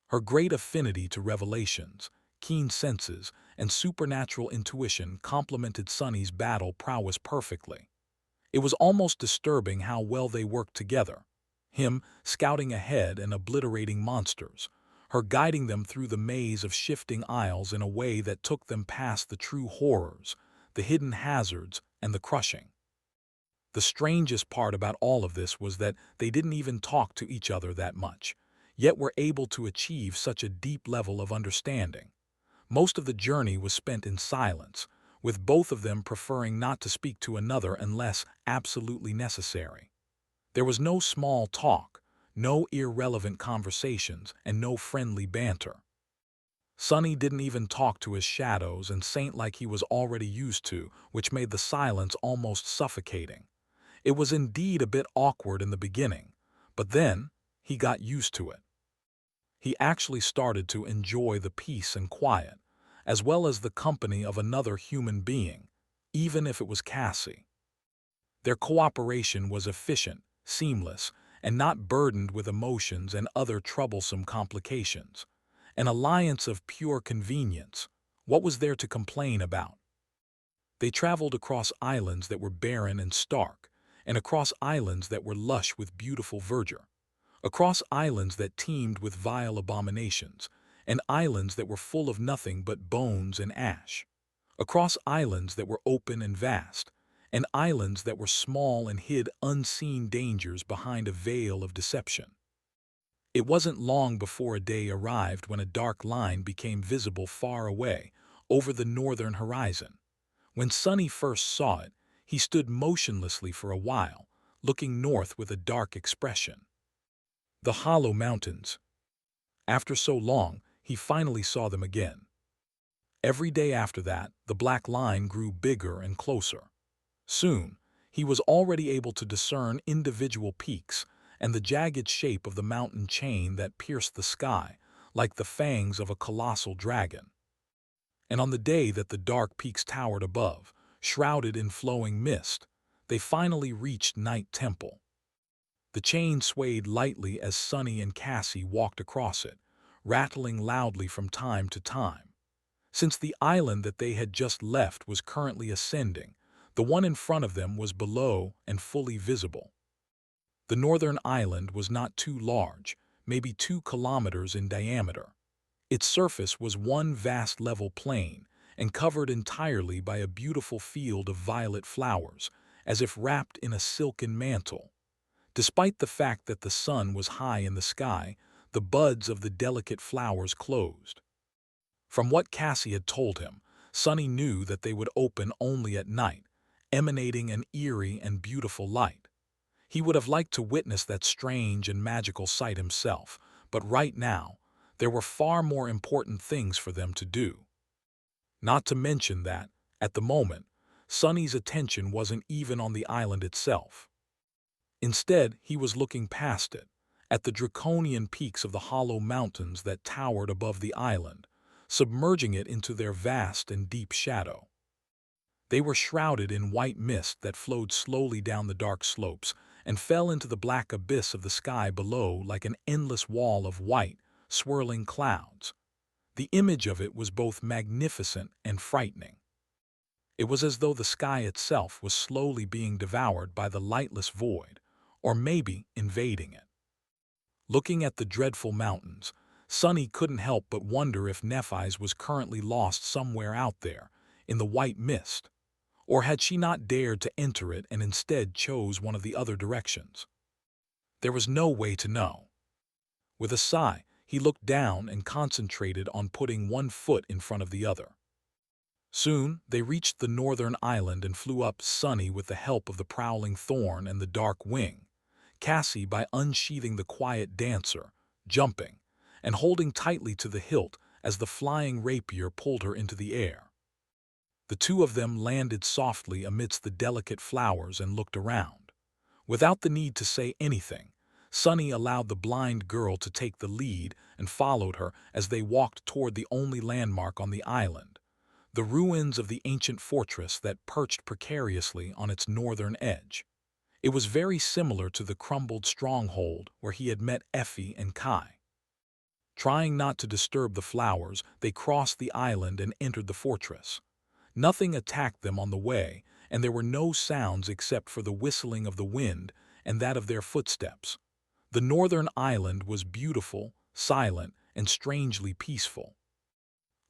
[SPEAKER 1] Her great affinity to revelations, keen senses, and supernatural intuition complemented Sunny's battle prowess perfectly. It was almost disturbing how well they worked together. Him scouting ahead and obliterating monsters, her guiding them through the maze of shifting aisles in a way that took them past the true horrors, the hidden hazards, and the crushing. The strangest part about all of this was that they didn't even talk to each other that much, yet were able to achieve such a deep level of understanding. Most of the journey was spent in silence, with both of them preferring not to speak to another unless absolutely necessary. There was no small talk, no irrelevant conversations, and no friendly banter. Sunny didn't even talk to his shadows and Saint like he was already used to, which made the silence almost suffocating. It was indeed a bit awkward in the beginning, but then he got used to it. He actually started to enjoy the peace and quiet, as well as the company of another human being, even if it was Cassie. Their cooperation was efficient, seamless, and not burdened with emotions and other troublesome complications. An alliance of pure convenience. What was there to complain about? They traveled across islands that were barren and stark, and across islands that were lush with beautiful verdure, across islands that teemed with vile abominations, and islands that were full of nothing but bones and ash, across islands that were open and vast, and islands that were small and hid unseen dangers behind a veil of deception. It wasn't long before a day arrived when a dark line became visible far away, over the northern horizon. When Sunny first saw it, he stood motionlessly for a while, looking north with a dark expression. The Hollow Mountains. After so long, he finally saw them again. Every day after that, the black line grew bigger and closer. Soon, he was already able to discern individual peaks and the jagged shape of the mountain chain that pierced the sky, like the fangs of a colossal dragon. And on the day that the dark peaks towered above, shrouded in flowing mist, they finally reached Night Temple. The chain swayed lightly as Sunny and Cassie walked across it, rattling loudly from time to time. Since the island that they had just left was currently ascending, the one in front of them was below and fully visible. The northern island was not too large, maybe 2 kilometers in diameter. Its surface was one vast level plain and covered entirely by a beautiful field of violet flowers, as if wrapped in a silken mantle. Despite the fact that the sun was high in the sky, the buds of the delicate flowers closed. From what Cassie had told him, Sunny knew that they would open only at night, emanating an eerie and beautiful light. He would have liked to witness that strange and magical sight himself, but right now, there were far more important things for them to do. Not to mention that, at the moment, Sunny's attention wasn't even on the island itself. Instead, he was looking past it, at the draconian peaks of the Hollow Mountains that towered above the island, submerging it into their vast and deep shadow. They were shrouded in white mist that flowed slowly down the dark slopes and fell into the black abyss of the sky below like an endless wall of white, swirling clouds. The image of it was both magnificent and frightening. It was as though the sky itself was slowly being devoured by the lightless void, or maybe invading it. Looking at the dreadful mountains, Sunny couldn't help but wonder if Nephis was currently lost somewhere out there, in the white mist, or had she not dared to enter it and instead chose one of the other directions? There was no way to know. With a sigh, he looked down and concentrated on putting one foot in front of the other. Soon, they reached the northern island and flew up Sunny with the help of the prowling thorn and the dark wing, Cassie by unsheathing the quiet dancer, jumping, and holding tightly to the hilt as the flying rapier pulled her into the air. The two of them landed softly amidst the delicate flowers and looked around. Without the need to say anything, Sunny allowed the blind girl to take the lead and followed her as they walked toward the only landmark on the island, the ruins of the ancient fortress that perched precariously on its northern edge. It was very similar to the crumbled stronghold where he had met Effie and Kai. Trying not to disturb the flowers, they crossed the island and entered the fortress. Nothing attacked them on the way, and there were no sounds except for the whistling of the wind and that of their footsteps. The northern island was beautiful, silent, and strangely peaceful.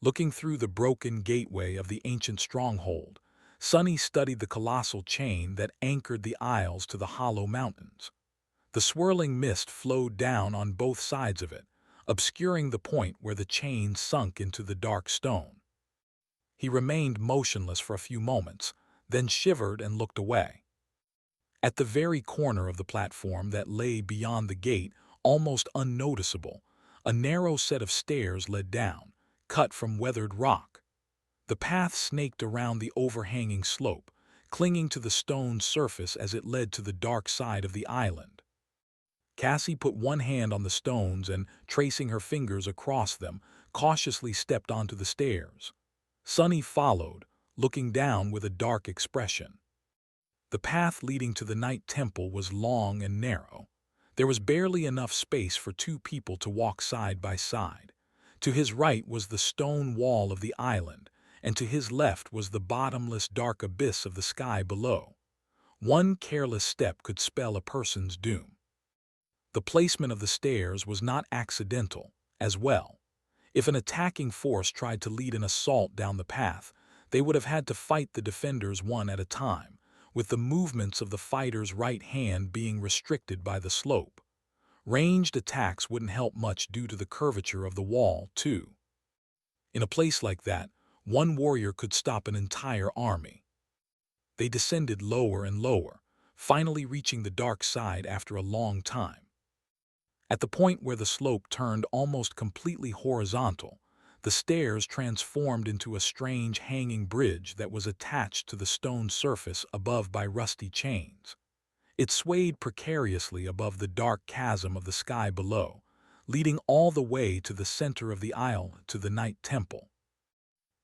[SPEAKER 1] Looking through the broken gateway of the ancient stronghold, Sunny studied the colossal chain that anchored the isles to the hollow mountains. The swirling mist flowed down on both sides of it, obscuring the point where the chain sunk into the dark stone. He remained motionless for a few moments, then shivered and looked away. At the very corner of the platform that lay beyond the gate, almost unnoticeable, a narrow set of stairs led down, cut from weathered rock. The path snaked around the overhanging slope, clinging to the stone surface as it led to the dark side of the island. Cassie put one hand on the stones and, tracing her fingers across them, cautiously stepped onto the stairs. Sunny followed, looking down with a dark expression. The path leading to the night temple was long and narrow. There was barely enough space for two people to walk side by side. To his right was the stone wall of the island, and to his left was the bottomless dark abyss of the sky below. One careless step could spell a person's doom. The placement of the stairs was not accidental, as well. If an attacking force tried to lead an assault down the path, they would have had to fight the defenders one at a time, with the movements of the fighter's right hand being restricted by the slope. Ranged attacks wouldn't help much due to the curvature of the wall, too. In a place like that, one warrior could stop an entire army. They descended lower and lower, finally reaching the dark side after a long time. At the point where the slope turned almost completely horizontal, the stairs transformed into a strange hanging bridge that was attached to the stone surface above by rusty chains. It swayed precariously above the dark chasm of the sky below, leading all the way to the center of the aisle to the night temple.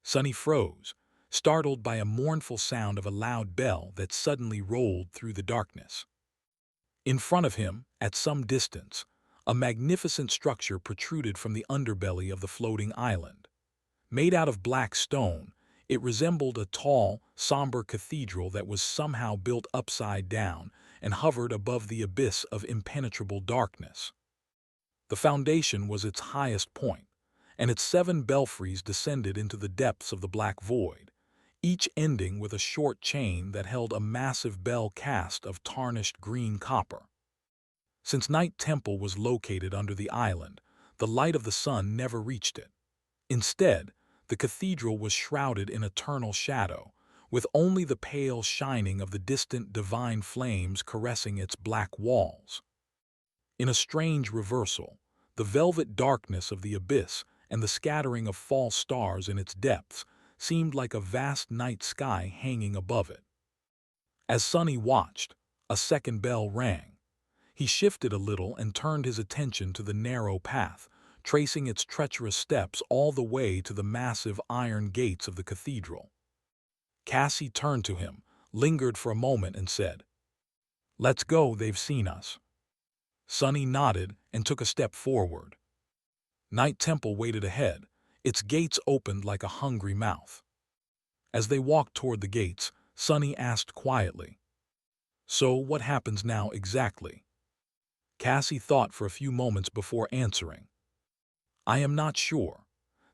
[SPEAKER 1] Sunny froze, startled by a mournful sound of a loud bell that suddenly rolled through the darkness. In front of him, at some distance, a magnificent structure protruded from the underbelly of the floating island. Made out of black stone, it resembled a tall, somber cathedral that was somehow built upside down and hovered above the abyss of impenetrable darkness. The foundation was its highest point, and its 7 belfries descended into the depths of the black void, each ending with a short chain that held a massive bell cast of tarnished green copper. Since Night Temple was located under the island, the light of the sun never reached it. Instead, the cathedral was shrouded in eternal shadow, with only the pale shining of the distant divine flames caressing its black walls. In a strange reversal, the velvet darkness of the abyss and the scattering of false stars in its depths seemed like a vast night sky hanging above it. As Sunny watched, a second bell rang. He shifted a little and turned his attention to the narrow path, tracing its treacherous steps all the way to the massive iron gates of the cathedral. Cassie turned to him, lingered for a moment and said, "Let's go, they've seen us." Sunny nodded and took a step forward. Night Temple waited ahead, its gates opened like a hungry mouth. As they walked toward the gates, Sunny asked quietly, "So what happens now exactly?" Cassie thought for a few moments before answering. "I am not sure.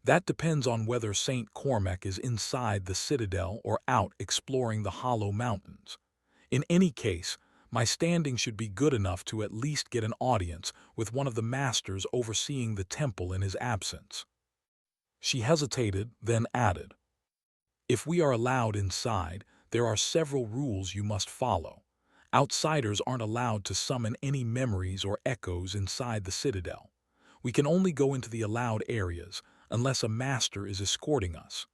[SPEAKER 1] That depends on whether St. Cormac is inside the citadel or out exploring the hollow mountains. In any case, my standing should be good enough to at least get an audience with one of the masters overseeing the temple in his absence." She hesitated, then added, "If we are allowed inside, there are several rules you must follow. Outsiders aren't allowed to summon any memories or echoes inside the citadel. We can only go into the allowed areas unless a master is escorting us.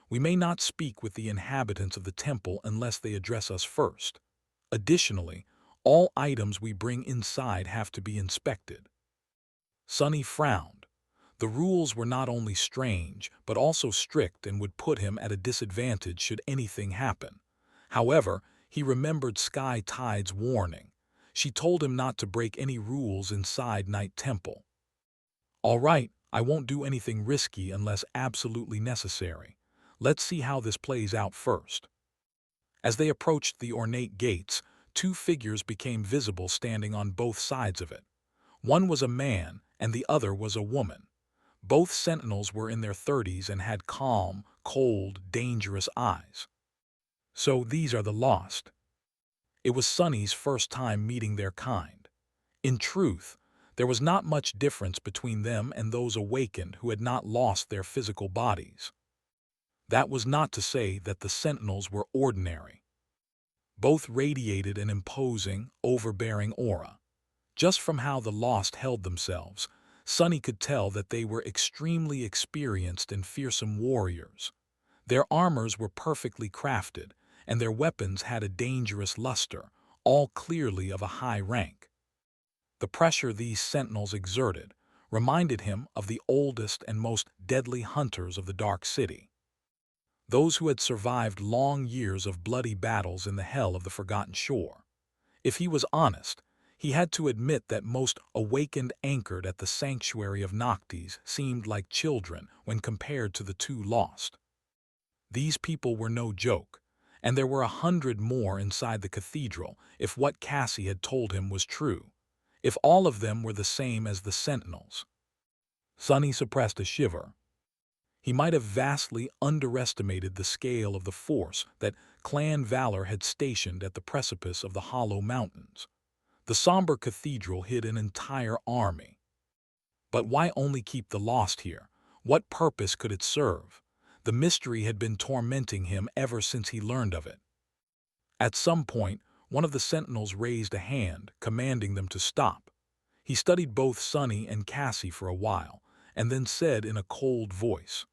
[SPEAKER 1] We may not speak with the inhabitants of the temple unless they address us first. Additionally, all items we bring inside have to be inspected." Sunny frowned. The rules were not only strange, but also strict and would put him at a disadvantage should anything happen. However, he remembered Sky Tide's warning. She told him not to break any rules inside Night Temple. "All right, I won't do anything risky unless absolutely necessary. Let's see how this plays out first." As they approached the ornate gates, two figures became visible standing on both sides of it. One was a man, and the other was a woman. Both sentinels were in their 30s and had calm, cold, dangerous eyes. So these are the lost. It was Sunny's first time meeting their kind. In truth, there was not much difference between them and those awakened who had not lost their physical bodies. That was not to say that the sentinels were ordinary. Both radiated an imposing, overbearing aura. Just from how the lost held themselves, Sunny could tell that they were extremely experienced and fearsome warriors. Their armors were perfectly crafted, and their weapons had a dangerous luster, all clearly of a high rank. The pressure these sentinels exerted reminded him of the oldest and most deadly hunters of the Dark City. Those who had survived long years of bloody battles in the hell of the Forgotten Shore. If he was honest, he had to admit that most awakened anchored at the sanctuary of Noctis seemed like children when compared to the two lost. These people were no joke, and there were 100 more inside the cathedral if what Cassie had told him was true, if all of them were the same as the sentinels. Sunny suppressed a shiver. He might have vastly underestimated the scale of the force that Clan Valor had stationed at the precipice of the Hollow Mountains. The somber cathedral hid an entire army. But why only keep the lost here? What purpose could it serve? The mystery had been tormenting him ever since he learned of it. At some point, one of the sentinels raised a hand, commanding them to stop. He studied both Sunny and Cassie for a while, and then said in a cold voice,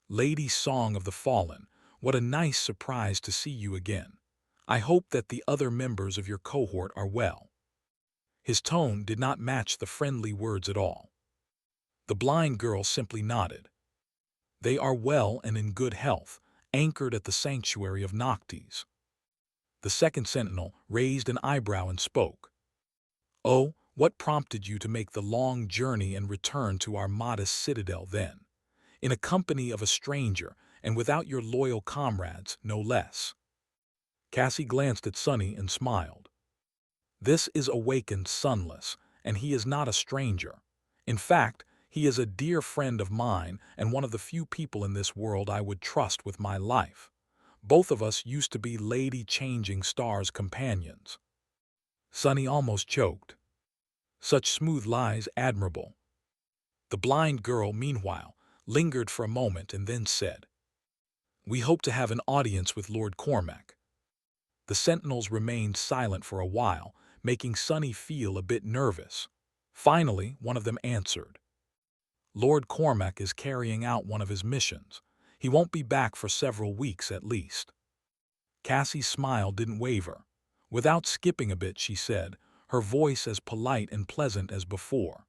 [SPEAKER 1] "Lady Song of the Fallen, what a nice surprise to see you again. I hope that the other members of your cohort are well." His tone did not match the friendly words at all. The blind girl simply nodded. "They are well and in good health, anchored at the sanctuary of Noctis." The second sentinel raised an eyebrow and spoke. "Oh, what prompted you to make the long journey and return to our modest citadel then? In a company of a stranger, and without your loyal comrades, no less." Cassie glanced at Sunny and smiled. "This is awakened Sunless, and he is not a stranger. In fact, he is a dear friend of mine and one of the few people in this world I would trust with my life. Both of us used to be Lady Changing Star's companions." Sunny almost choked. Such smooth lies admirable. The blind girl, meanwhile, lingered for a moment and then said, "We hope to have an audience with Lord Cormac." The sentinels remained silent for a while, making Sunny feel a bit nervous. Finally, one of them answered, "Lord Cormac is carrying out one of his missions. He won't be back for several weeks at least." Cassie's smile didn't waver. Without skipping a bit, she said, her voice as polite and pleasant as before,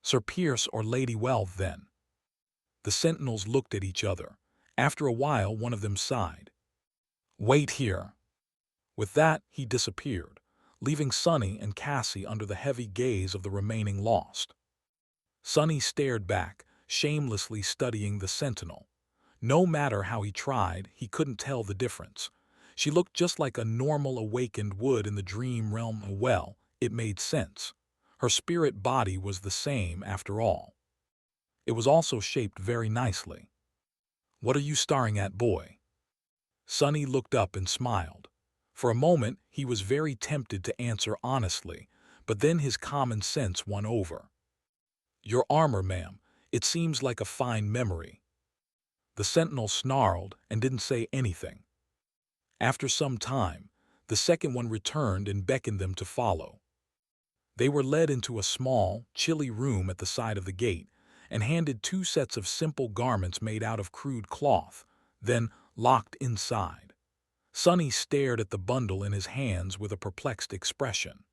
[SPEAKER 1] "Sir Pierce or Lady Wealth, then." The sentinels looked at each other. After a while, one of them sighed. "Wait here." With that, he disappeared, leaving Sunny and Cassie under the heavy gaze of the remaining lost. Sunny stared back, shamelessly studying the sentinel. No matter how he tried, he couldn't tell the difference. She looked just like a normal awakened would in the dream realm. Well, it made sense. Her spirit body was the same after all. It was also shaped very nicely. "What are you staring at, boy?" Sunny looked up and smiled. For a moment, he was very tempted to answer honestly, but then his common sense won over. "Your armor, ma'am. It seems like a fine memory." The sentinel snarled and didn't say anything. After some time, the second one returned and beckoned them to follow. They were led into a small, chilly room at the side of the gate and handed 2 sets of simple garments made out of crude cloth, then locked inside. Sunny stared at the bundle in his hands with a perplexed expression.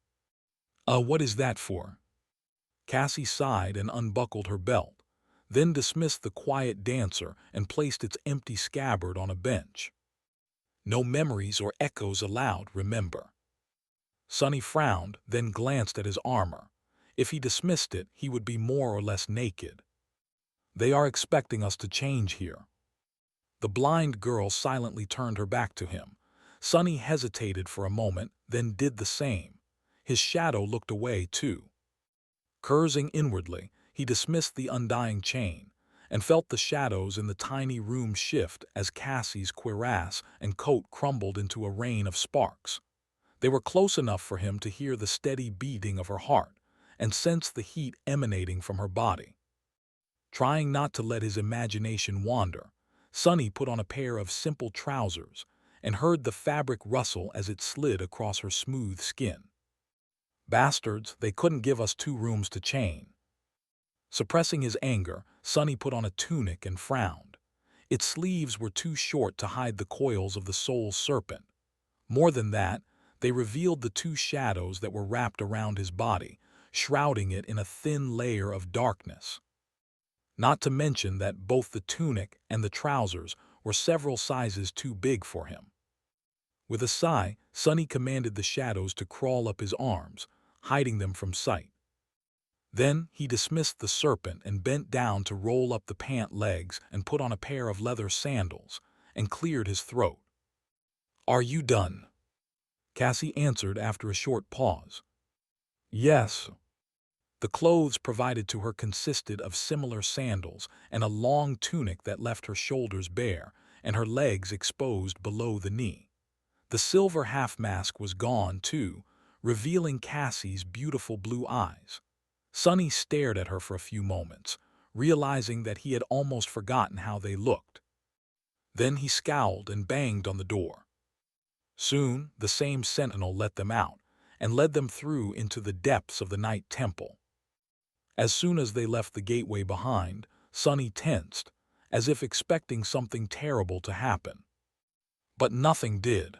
[SPEAKER 1] What is that for?" Cassie sighed and unbuckled her belt, then dismissed the quiet dancer and placed its empty scabbard on a bench. "No memories or echoes allowed, remember." Sunny frowned, then glanced at his armor. If he dismissed it, he would be more or less naked. They are expecting us to change here. The blind girl silently turned her back to him. Sonny hesitated for a moment, then did the same. His shadow looked away, too. Cursing inwardly, he dismissed the undying chain, and felt the shadows in the tiny room shift as Cassie's cuirass and coat crumbled into a rain of sparks. They were close enough for him to hear the steady beating of her heart and sense the heat emanating from her body. Trying not to let his imagination wander, Sonny put on a pair of simple trousers and heard the fabric rustle as it slid across her smooth skin. Bastards, they couldn't give us 2 rooms to chain. Suppressing his anger, Sonny put on a tunic and frowned. Its sleeves were too short to hide the coils of the soul serpent. More than that, they revealed the 2 shadows that were wrapped around his body, shrouding it in a thin layer of darkness. Not to mention that both the tunic and the trousers were several sizes too big for him. With a sigh, Sonny commanded the shadows to crawl up his arms, hiding them from sight. Then he dismissed the serpent and bent down to roll up the pant legs and put on a pair of leather sandals, and cleared his throat. "Are you done?" Cassie answered after a short pause. "Yes." The clothes provided to her consisted of similar sandals and a long tunic that left her shoulders bare and her legs exposed below the knee. The silver half-mask was gone, too, revealing Cassie's beautiful blue eyes. Sonny stared at her for a few moments, realizing that he had almost forgotten how they looked. Then he scowled and banged on the door. Soon, the same sentinel let them out and led them through into the depths of the night temple. As soon as they left the gateway behind, Sonny tensed, as if expecting something terrible to happen. But nothing did.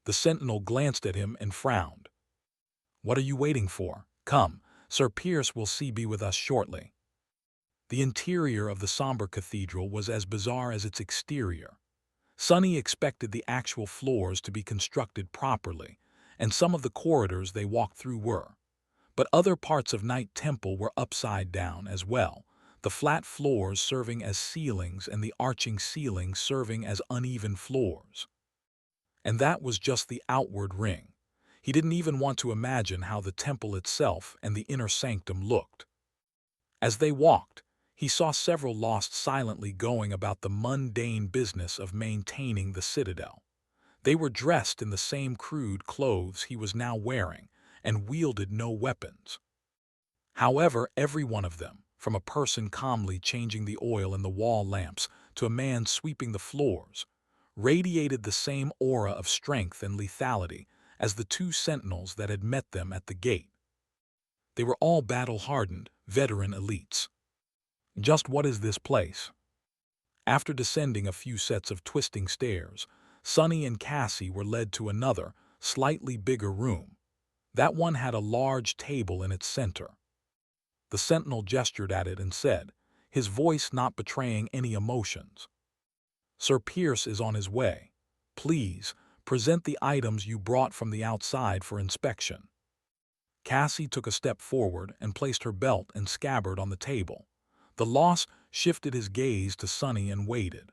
[SPEAKER 1] The sentinel glanced at him and frowned. "What are you waiting for? Come, Sir Pierce will be with us shortly." The interior of the somber cathedral was as bizarre as its exterior. Sonny expected the actual floors to be constructed properly, and some of the corridors they walked through were. But other parts of Night Temple were upside down as well, the flat floors serving as ceilings and the arching ceilings serving as uneven floors. And that was just the outward ring. He didn't even want to imagine how the temple itself and the inner sanctum looked. As they walked, he saw several lost silently going about the mundane business of maintaining the citadel. They were dressed in the same crude clothes he was now wearing and wielded no weapons. However, every one of them, from a person calmly changing the oil in the wall lamps to a man sweeping the floors, radiated the same aura of strength and lethality as the 2 sentinels that had met them at the gate. They were all battle-hardened, veteran elites. Just what is this place? After descending a few sets of twisting stairs, Sonny and Cassie were led to another, slightly bigger room. That one had a large table in its center. The sentinel gestured at it and said, his voice not betraying any emotions, "Sir Pierce is on his way. Please, present the items you brought from the outside for inspection." Cassie took a step forward and placed her belt and scabbard on the table. The lost shifted his gaze to Sonny and waited.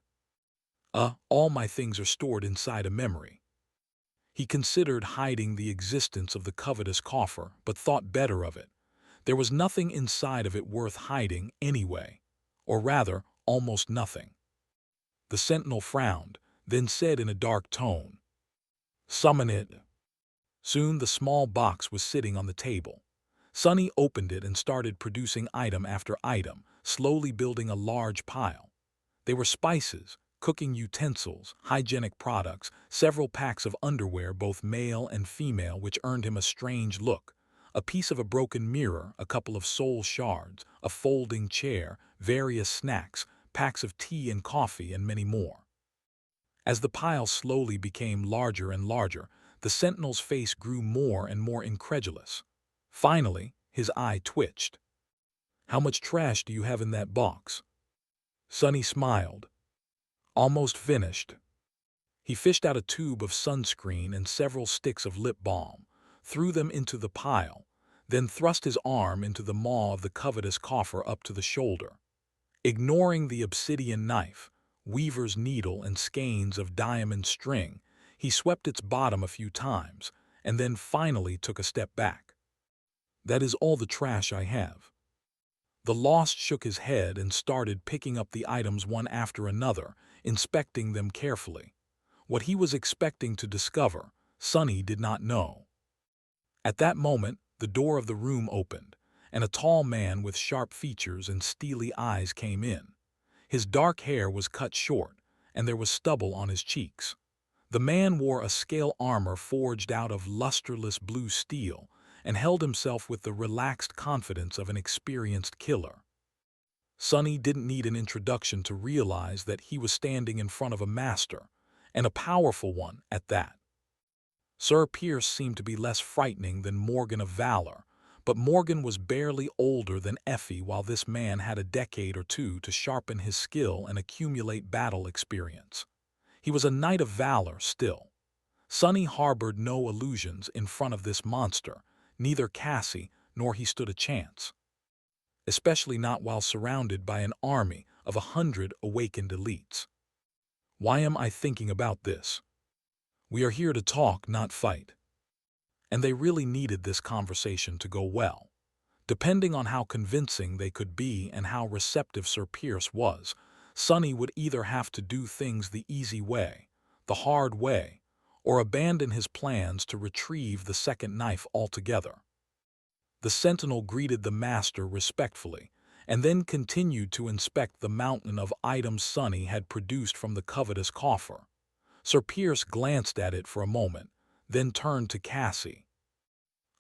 [SPEAKER 1] All my things are stored inside a memory." He considered hiding the existence of the covetous coffer, but thought better of it. There was nothing inside of it worth hiding anyway, or rather, almost nothing. The sentinel frowned, then said in a dark tone, "Summon it." Soon the small box was sitting on the table. Sonny opened it and started producing item after item, slowly building a large pile. They were spices, cooking utensils, hygienic products, several packs of underwear, both male and female, which earned him a strange look, a piece of a broken mirror, a couple of soul shards, a folding chair, various snacks, packs of tea and coffee, and many more. As the pile slowly became larger and larger, the sentinel's face grew more and more incredulous. Finally, his eye twitched. "How much trash do you have in that box?" Sonny smiled. "Almost finished." He fished out a tube of sunscreen and several sticks of lip balm, threw them into the pile, then thrust his arm into the maw of the covetous coffer up to the shoulder. Ignoring the obsidian knife, weaver's needle and skeins of diamond string, he swept its bottom a few times, and then finally took a step back. "That is all the trash I have." The Lost shook his head and started picking up the items one after another, inspecting them carefully. What he was expecting to discover, Sonny did not know. At that moment, the door of the room opened, and a tall man with sharp features and steely eyes came in. His dark hair was cut short, and there was stubble on his cheeks. The man wore a scale armor forged out of lusterless blue steel and held himself with the relaxed confidence of an experienced killer. Sonny didn't need an introduction to realize that he was standing in front of a master, and a powerful one at that. Sir Pierce seemed to be less frightening than Morgan of Valor, but Morgan was barely older than Effie, while this man had a decade or two to sharpen his skill and accumulate battle experience. He was a knight of valor still. Sonny harbored no illusions in front of this monster, neither Cassie nor he stood a chance. Especially not while surrounded by an army of 100 awakened elites. "Why am I thinking about this? We are here to talk, not fight." And they really needed this conversation to go well. Depending on how convincing they could be and how receptive Sir Pierce was, Sonny would either have to do things the easy way, the hard way, or abandon his plans to retrieve the second knife altogether. The sentinel greeted the master respectfully, and then continued to inspect the mountain of items Sonny had produced from the covetous coffer. Sir Pierce glanced at it for a moment, then turned to Cassie.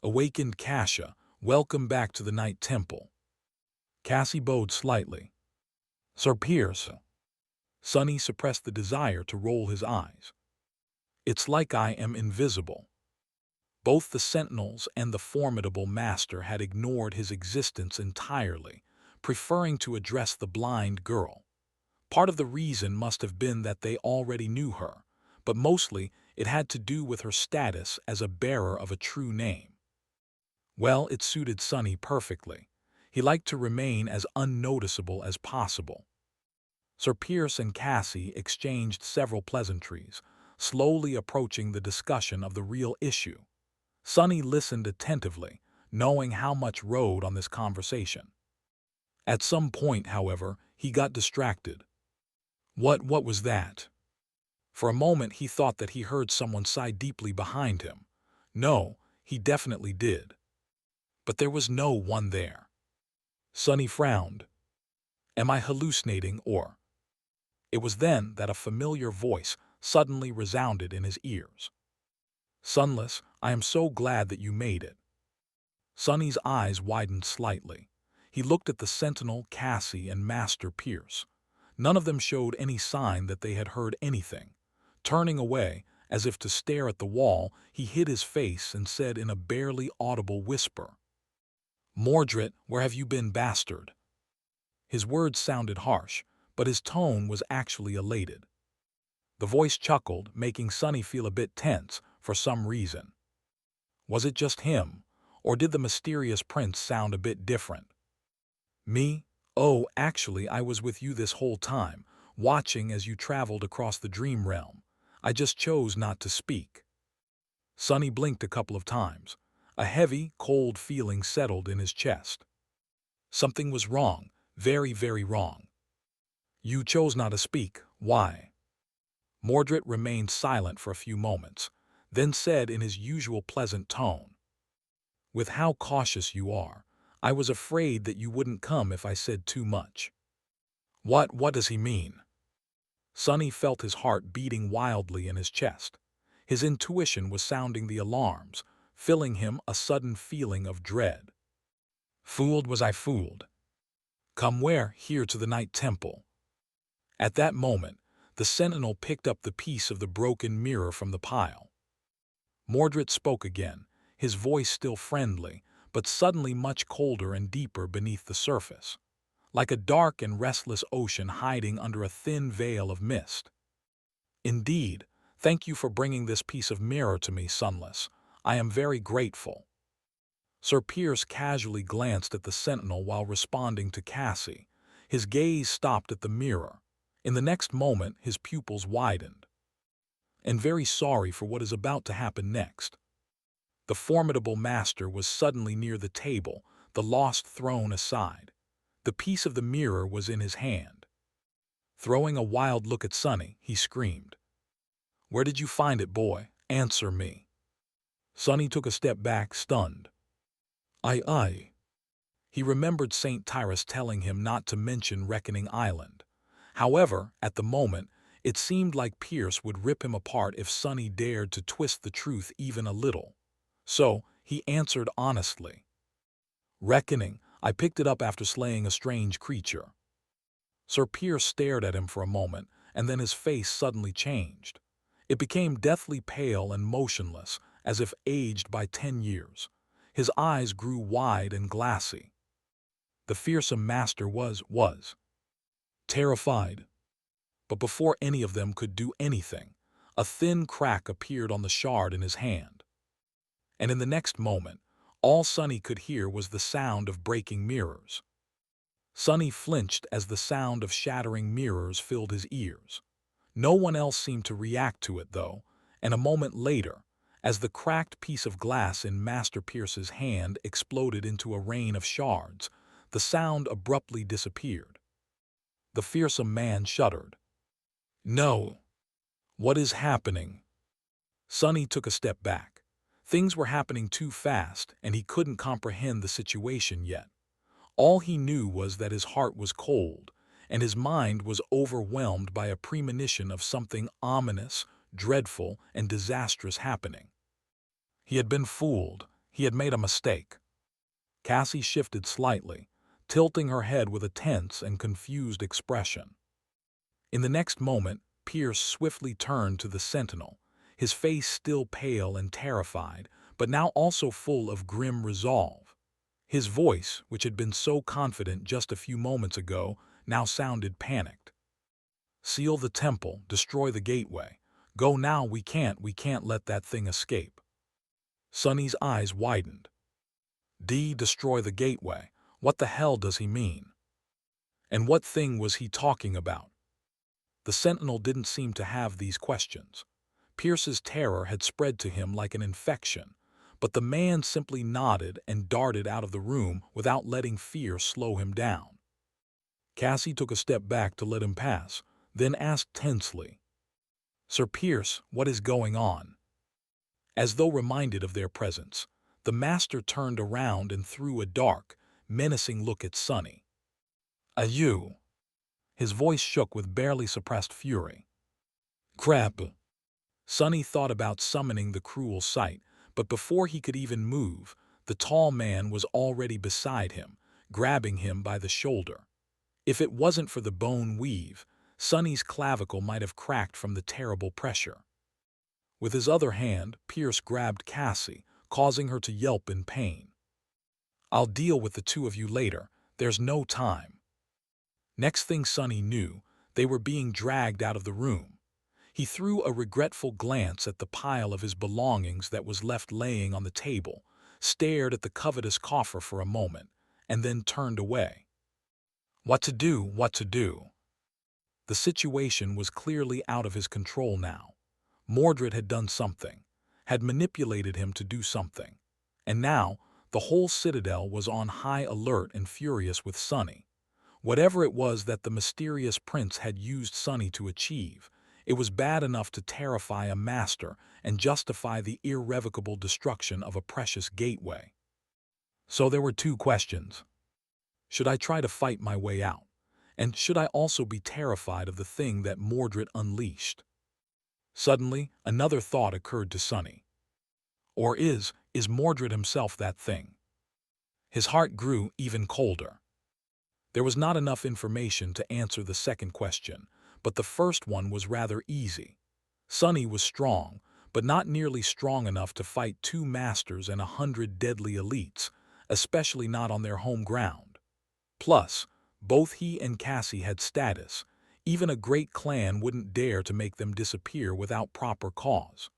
[SPEAKER 1] "Awakened Cassia, welcome back to the Night Temple." Cassie bowed slightly. "Sir Pierce." Sonny suppressed the desire to roll his eyes. "It's like I am invisible." Both the sentinels and the formidable master had ignored his existence entirely, preferring to address the blind girl. Part of the reason must have been that they already knew her, but mostly it had to do with her status as a bearer of a true name. Well, it suited Sonny perfectly. He liked to remain as unnoticeable as possible. Sir Pierce and Cassie exchanged several pleasantries, slowly approaching the discussion of the real issue. Sonny listened attentively, knowing how much rode on this conversation. At some point, however, he got distracted. What was that? For a moment he thought that he heard someone sigh deeply behind him. No, he definitely did. But there was no one there. Sonny frowned. Am I hallucinating or? It was then that a familiar voice suddenly resounded in his ears. "Sunless, I am so glad that you made it." Sonny's eyes widened slightly. He looked at the sentinel, Cassie, and Master Pierce. None of them showed any sign that they had heard anything. Turning away, as if to stare at the wall, he hid his face and said in a barely audible whisper, "Mordred, where have you been, bastard?" His words sounded harsh, but his tone was actually elated. The voice chuckled, making Sonny feel a bit tense for some reason. Was it just him, or did the mysterious prince sound a bit different? "Me? Oh, actually I was with you this whole time, watching as you traveled across the dream realm. I just chose not to speak." Sonny blinked a couple of times. A heavy, cold feeling settled in his chest. Something was wrong, very, very wrong. "You chose not to speak, why?" Mordred remained silent for a few moments, then said in his usual pleasant tone, "With how cautious you are, I was afraid that you wouldn't come if I said too much." What does he mean?" Sonny felt his heart beating wildly in his chest. His intuition was sounding the alarms, filling him a sudden feeling of dread. Fooled was I fooled. Come where? Here to the Night Temple. At that moment, the sentinel picked up the piece of the broken mirror from the pile. Mordred spoke again, his voice still friendly, but suddenly much colder and deeper beneath the surface, like a dark and restless ocean hiding under a thin veil of mist. "Indeed, thank you for bringing this piece of mirror to me, Sunless. I am very grateful." Sir Pierce casually glanced at the sentinel while responding to Cassie. His gaze stopped at the mirror. In the next moment, his pupils widened. "And very sorry for what is about to happen next." The formidable master was suddenly near the table, the lost throne aside. The piece of the mirror was in his hand. Throwing a wild look at Sonny, he screamed, "Where did you find it, boy? Answer me." Sonny took a step back, stunned. I. He remembered St. Tyrus telling him not to mention Reckoning Island. However, at the moment, it seemed like Pierce would rip him apart if Sonny dared to twist the truth even a little. So, he answered honestly. "Reckoning, I picked it up after slaying a strange creature." Sir Pierce stared at him for a moment, and then his face suddenly changed. It became deathly pale and motionless, as if aged by 10 years. His eyes grew wide and glassy. The fearsome master was terrified. But before any of them could do anything, a thin crack appeared on the shard in his hand. And in the next moment, all Sonny could hear was the sound of breaking mirrors. Sonny flinched as the sound of shattering mirrors filled his ears. No one else seemed to react to it, though, and a moment later, as the cracked piece of glass in Master Pierce's hand exploded into a rain of shards, the sound abruptly disappeared. The fearsome man shuddered. "No. What is happening?" Sonny took a step back. Things were happening too fast, and he couldn't comprehend the situation yet. All he knew was that his heart was cold, and his mind was overwhelmed by a premonition of something ominous, dreadful, and disastrous happening. He had been fooled. He had made a mistake. Cassie shifted slightly, tilting her head with a tense and confused expression. In the next moment, Pierce swiftly turned to the sentinel, his face still pale and terrified, but now also full of grim resolve. His voice, which had been so confident just a few moments ago, now sounded panicked. "Seal the temple, destroy the gateway. Go now, we can't let that thing escape." Sonny's eyes widened. Destroy the gateway. What the hell does he mean? And what thing was he talking about? The sentinel didn't seem to have these questions. Pierce's terror had spread to him like an infection, but the man simply nodded and darted out of the room without letting fear slow him down. Cassie took a step back to let him pass, then asked tensely, "Sir Pierce, what is going on?" As though reminded of their presence, the master turned around and threw a dark, menacing look at Sonny. "You." His voice shook with barely suppressed fury. "Crap." Sonny thought about summoning the cruel sight, but before he could even move, the tall man was already beside him, grabbing him by the shoulder. If it wasn't for the bone weave, Sonny's clavicle might have cracked from the terrible pressure. With his other hand, Pierce grabbed Cassie, causing her to yelp in pain. "I'll deal with the two of you later. There's no time." Next thing Sonny knew, they were being dragged out of the room. He threw a regretful glance at the pile of his belongings that was left laying on the table, stared at the covetous coffer for a moment, and then turned away. What to do? The situation was clearly out of his control now. Mordred had done something, had manipulated him to do something. And now, the whole citadel was on high alert and furious with Sonny. Whatever it was that the mysterious prince had used Sonny to achieve, it was bad enough to terrify a master and justify the irrevocable destruction of a precious gateway. So there were two questions. Should I try to fight my way out? And should I also be terrified of the thing that Mordred unleashed? Suddenly, another thought occurred to Sonny. Or is Mordred himself that thing? His heart grew even colder. There was not enough information to answer the second question, but the first one was rather easy. Sonny was strong, but not nearly strong enough to fight two masters and 100 deadly elites, especially not on their home ground. Plus, both he and Cassie had status. Even a great clan wouldn't dare to make them disappear without proper cause.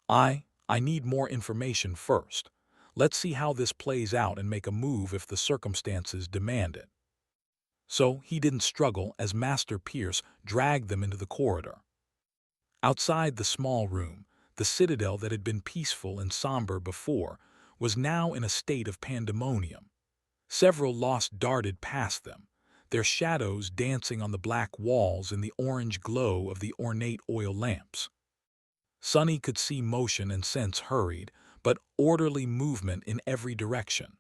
[SPEAKER 1] I need more information first. Let's see how this plays out and make a move if the circumstances demand it. So he didn't struggle as Master Pierce dragged them into the corridor. Outside the small room, the citadel that had been peaceful and somber before was now in a state of pandemonium. Several lost darted past them, their shadows dancing on the black walls in the orange glow of the ornate oil lamps. Sonny could see motion and sense hurried, but orderly movement in every direction.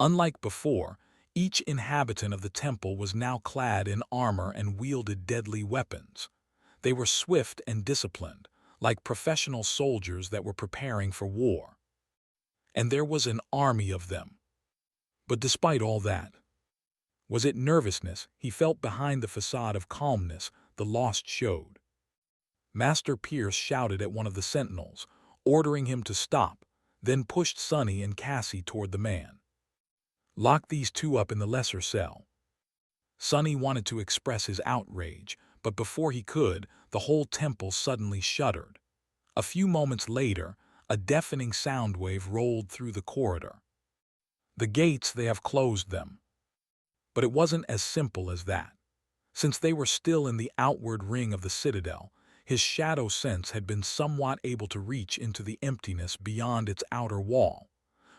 [SPEAKER 1] Unlike before, each inhabitant of the temple was now clad in armor and wielded deadly weapons. They were swift and disciplined, like professional soldiers that were preparing for war. And there was an army of them. But despite all that, was it nervousness he felt behind the facade of calmness the Lost showed? Master Pierce shouted at one of the sentinels, ordering him to stop, then pushed Sonny and Cassie toward the man. Lock these two up in the lesser cell. Sonny wanted to express his outrage, but before he could, the whole temple suddenly shuddered. A few moments later, a deafening sound wave rolled through the corridor. The gates, they have closed them. But it wasn't as simple as that. Since they were still in the outward ring of the citadel, his shadow sense had been somewhat able to reach into the emptiness beyond its outer wall.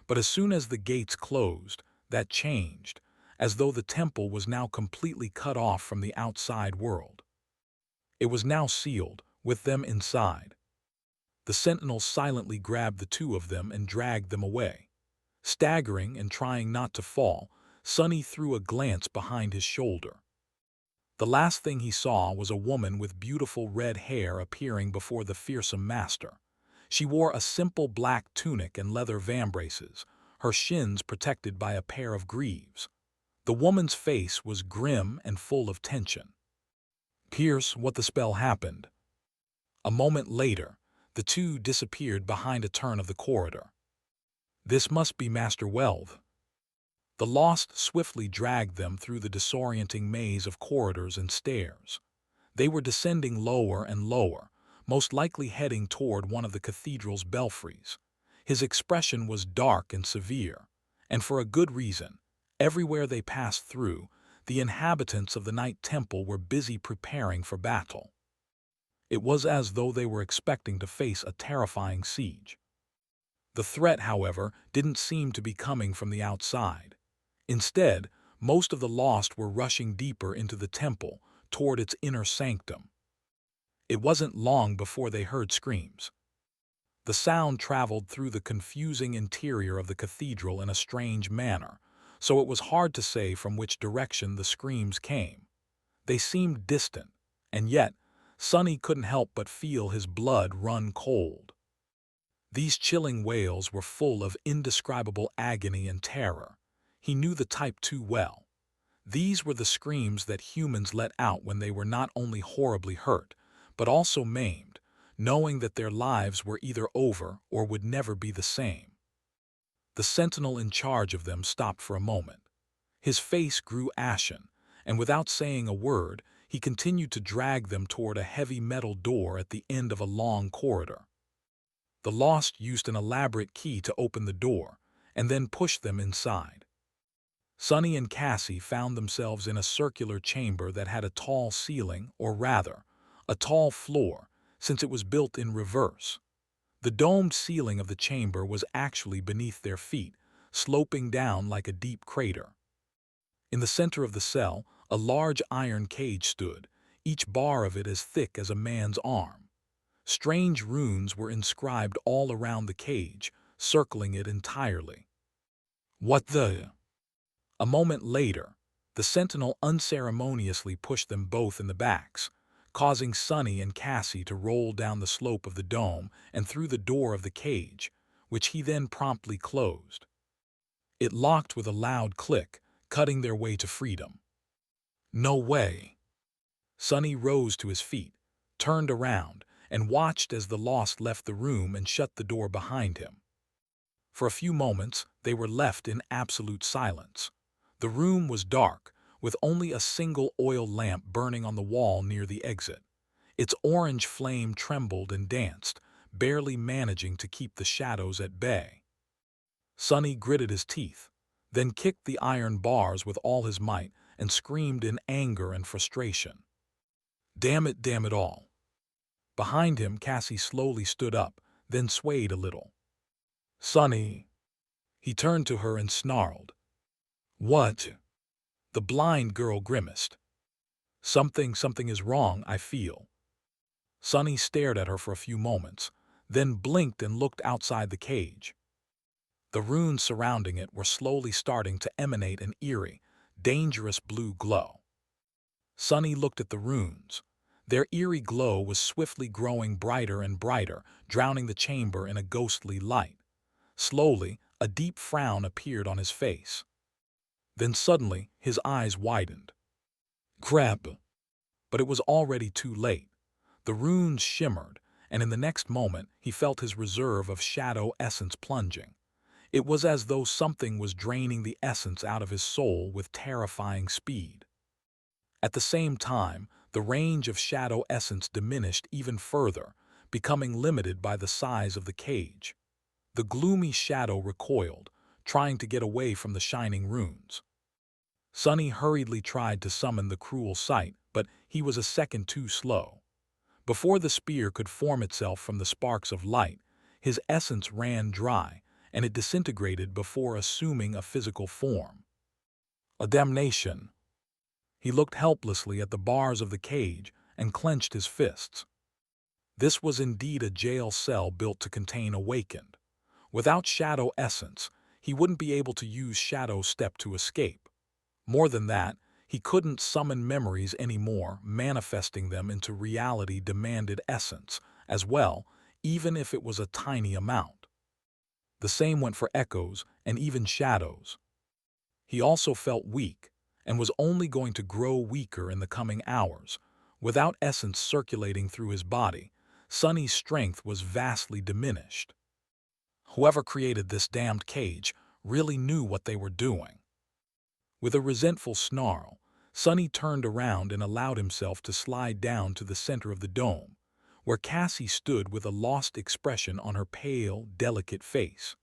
[SPEAKER 1] But as soon as the gates closed, that changed, as though the temple was now completely cut off from the outside world. It was now sealed, with them inside. The sentinels silently grabbed the two of them and dragged them away. Staggering and trying not to fall, Sonny threw a glance behind his shoulder. The last thing he saw was a woman with beautiful red hair appearing before the fearsome master. She wore a simple black tunic and leather vambraces, her shins protected by a pair of greaves. The woman's face was grim and full of tension. Pierce, what the spell happened? A moment later, the two disappeared behind a turn of the corridor. This must be Master Welv. The Lost swiftly dragged them through the disorienting maze of corridors and stairs. They were descending lower and lower, most likely heading toward one of the cathedral's belfries. His expression was dark and severe, and for a good reason. Everywhere they passed through, the inhabitants of the Night Temple were busy preparing for battle. It was as though they were expecting to face a terrifying siege. The threat, however, didn't seem to be coming from the outside. Instead, most of the Lost were rushing deeper into the temple, toward its inner sanctum. It wasn't long before they heard screams. The sound traveled through the confusing interior of the cathedral in a strange manner, so it was hard to say from which direction the screams came. They seemed distant, and yet Sonny couldn't help but feel his blood run cold. These chilling wails were full of indescribable agony and terror. He knew the type too well. These were the screams that humans let out when they were not only horribly hurt, but also maimed, knowing that their lives were either over or would never be the same. The sentinel in charge of them stopped for a moment. His face grew ashen, and without saying a word, he continued to drag them toward a heavy metal door at the end of a long corridor. The Lost used an elaborate key to open the door, and then pushed them inside. Sonny and Cassie found themselves in a circular chamber that had a tall ceiling, or rather, a tall floor, since it was built in reverse. The domed ceiling of the chamber was actually beneath their feet, sloping down like a deep crater. In the center of the cell, a large iron cage stood, each bar of it as thick as a man's arm. Strange runes were inscribed all around the cage, circling it entirely. What the? A moment later, the sentinel unceremoniously pushed them both in the backs, causing Sonny and Cassie to roll down the slope of the dome and through the door of the cage, which he then promptly closed. It locked with a loud click, cutting their way to freedom. No way! Sonny rose to his feet, turned around, and watched as the Lost left the room and shut the door behind him. For a few moments, they were left in absolute silence. The room was dark, with only a single oil lamp burning on the wall near the exit. Its orange flame trembled and danced, barely managing to keep the shadows at bay. Sonny gritted his teeth, then kicked the iron bars with all his might and screamed in anger and frustration. Damn it all. Behind him, Cassie slowly stood up, then swayed a little. Sonny. He turned to her and snarled. What? The blind girl grimaced. Something is wrong, I feel. Sonny stared at her for a few moments, then blinked and looked outside the cage. The runes surrounding it were slowly starting to emanate an eerie, dangerous blue glow. Sonny looked at the runes. Their eerie glow was swiftly growing brighter and brighter, drowning the chamber in a ghostly light. Slowly, a deep frown appeared on his face. Then suddenly, his eyes widened. Grab! But it was already too late. The runes shimmered, and in the next moment, he felt his reserve of shadow essence plunging. It was as though something was draining the essence out of his soul with terrifying speed. At the same time, the range of shadow essence diminished even further, becoming limited by the size of the cage. The gloomy shadow recoiled, trying to get away from the shining runes. Sonny hurriedly tried to summon the cruel sight, but he was a second too slow. Before the spear could form itself from the sparks of light, his essence ran dry, and it disintegrated before assuming a physical form. A damnation! He looked helplessly at the bars of the cage and clenched his fists. This was indeed a jail cell built to contain awakened. Without shadow essence, he wouldn't be able to use shadow step to escape. More than that, he couldn't summon memories anymore, manifesting them into reality-demanded essence as well, even if it was a tiny amount. The same went for echoes and even shadows. He also felt weak, and was only going to grow weaker in the coming hours. Without essence circulating through his body, Sonny's strength was vastly diminished. Whoever created this damned cage really knew what they were doing. With a resentful snarl, Sonny turned around and allowed himself to slide down to the center of the dome, where Cassie stood with a lost expression on her pale, delicate face.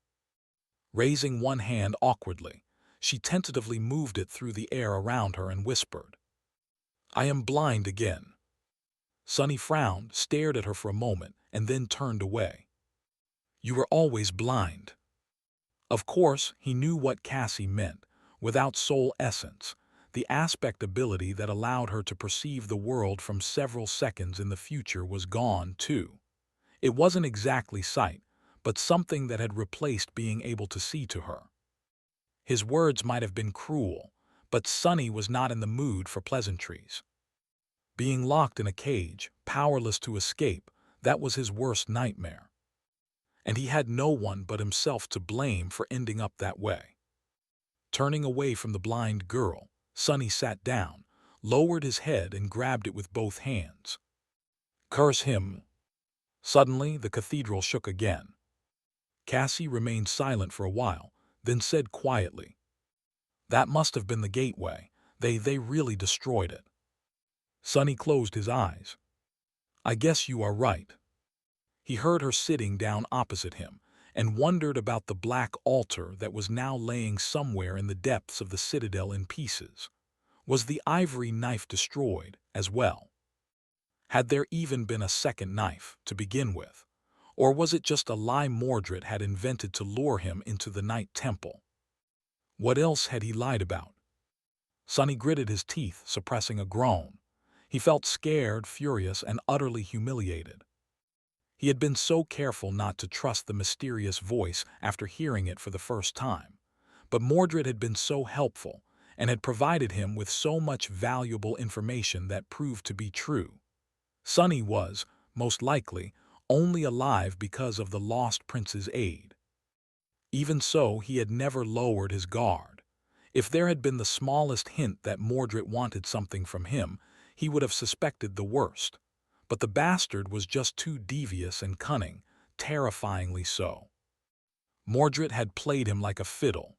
[SPEAKER 1] Raising one hand awkwardly, she tentatively moved it through the air around her and whispered, I am blind again. Sonny frowned, stared at her for a moment, and then turned away. You were always blind. Of course, he knew what Cassie meant. Without soul essence, the aspect ability that allowed her to perceive the world from several seconds in the future was gone, too. It wasn't exactly sight, but something that had replaced being able to see to her. His words might have been cruel, but Sonny was not in the mood for pleasantries. Being locked in a cage, powerless to escape, that was his worst nightmare. And he had no one but himself to blame for ending up that way. Turning away from the blind girl, Sonny sat down, lowered his head and grabbed it with both hands. Curse him! Suddenly, the cathedral shook again. Cassie remained silent for a while, then said quietly, That must have been the gateway. They really destroyed it. Sonny closed his eyes. I guess you are right. He heard her sitting down opposite him and wondered about the black altar that was now laying somewhere in the depths of the citadel in pieces. Was the ivory knife destroyed as well? Had there even been a second knife to begin with? Or was it just a lie Mordred had invented to lure him into the Night Temple? What else had he lied about? Sonny gritted his teeth, suppressing a groan. He felt scared, furious, and utterly humiliated. He had been so careful not to trust the mysterious voice after hearing it for the first time. But Mordred had been so helpful and had provided him with so much valuable information that proved to be true. Sonny was, most likely, only alive because of the lost prince's aid. Even so, he had never lowered his guard. If there had been the smallest hint that Mordred wanted something from him, he would have suspected the worst. But the bastard was just too devious and cunning, terrifyingly so. Mordred had played him like a fiddle.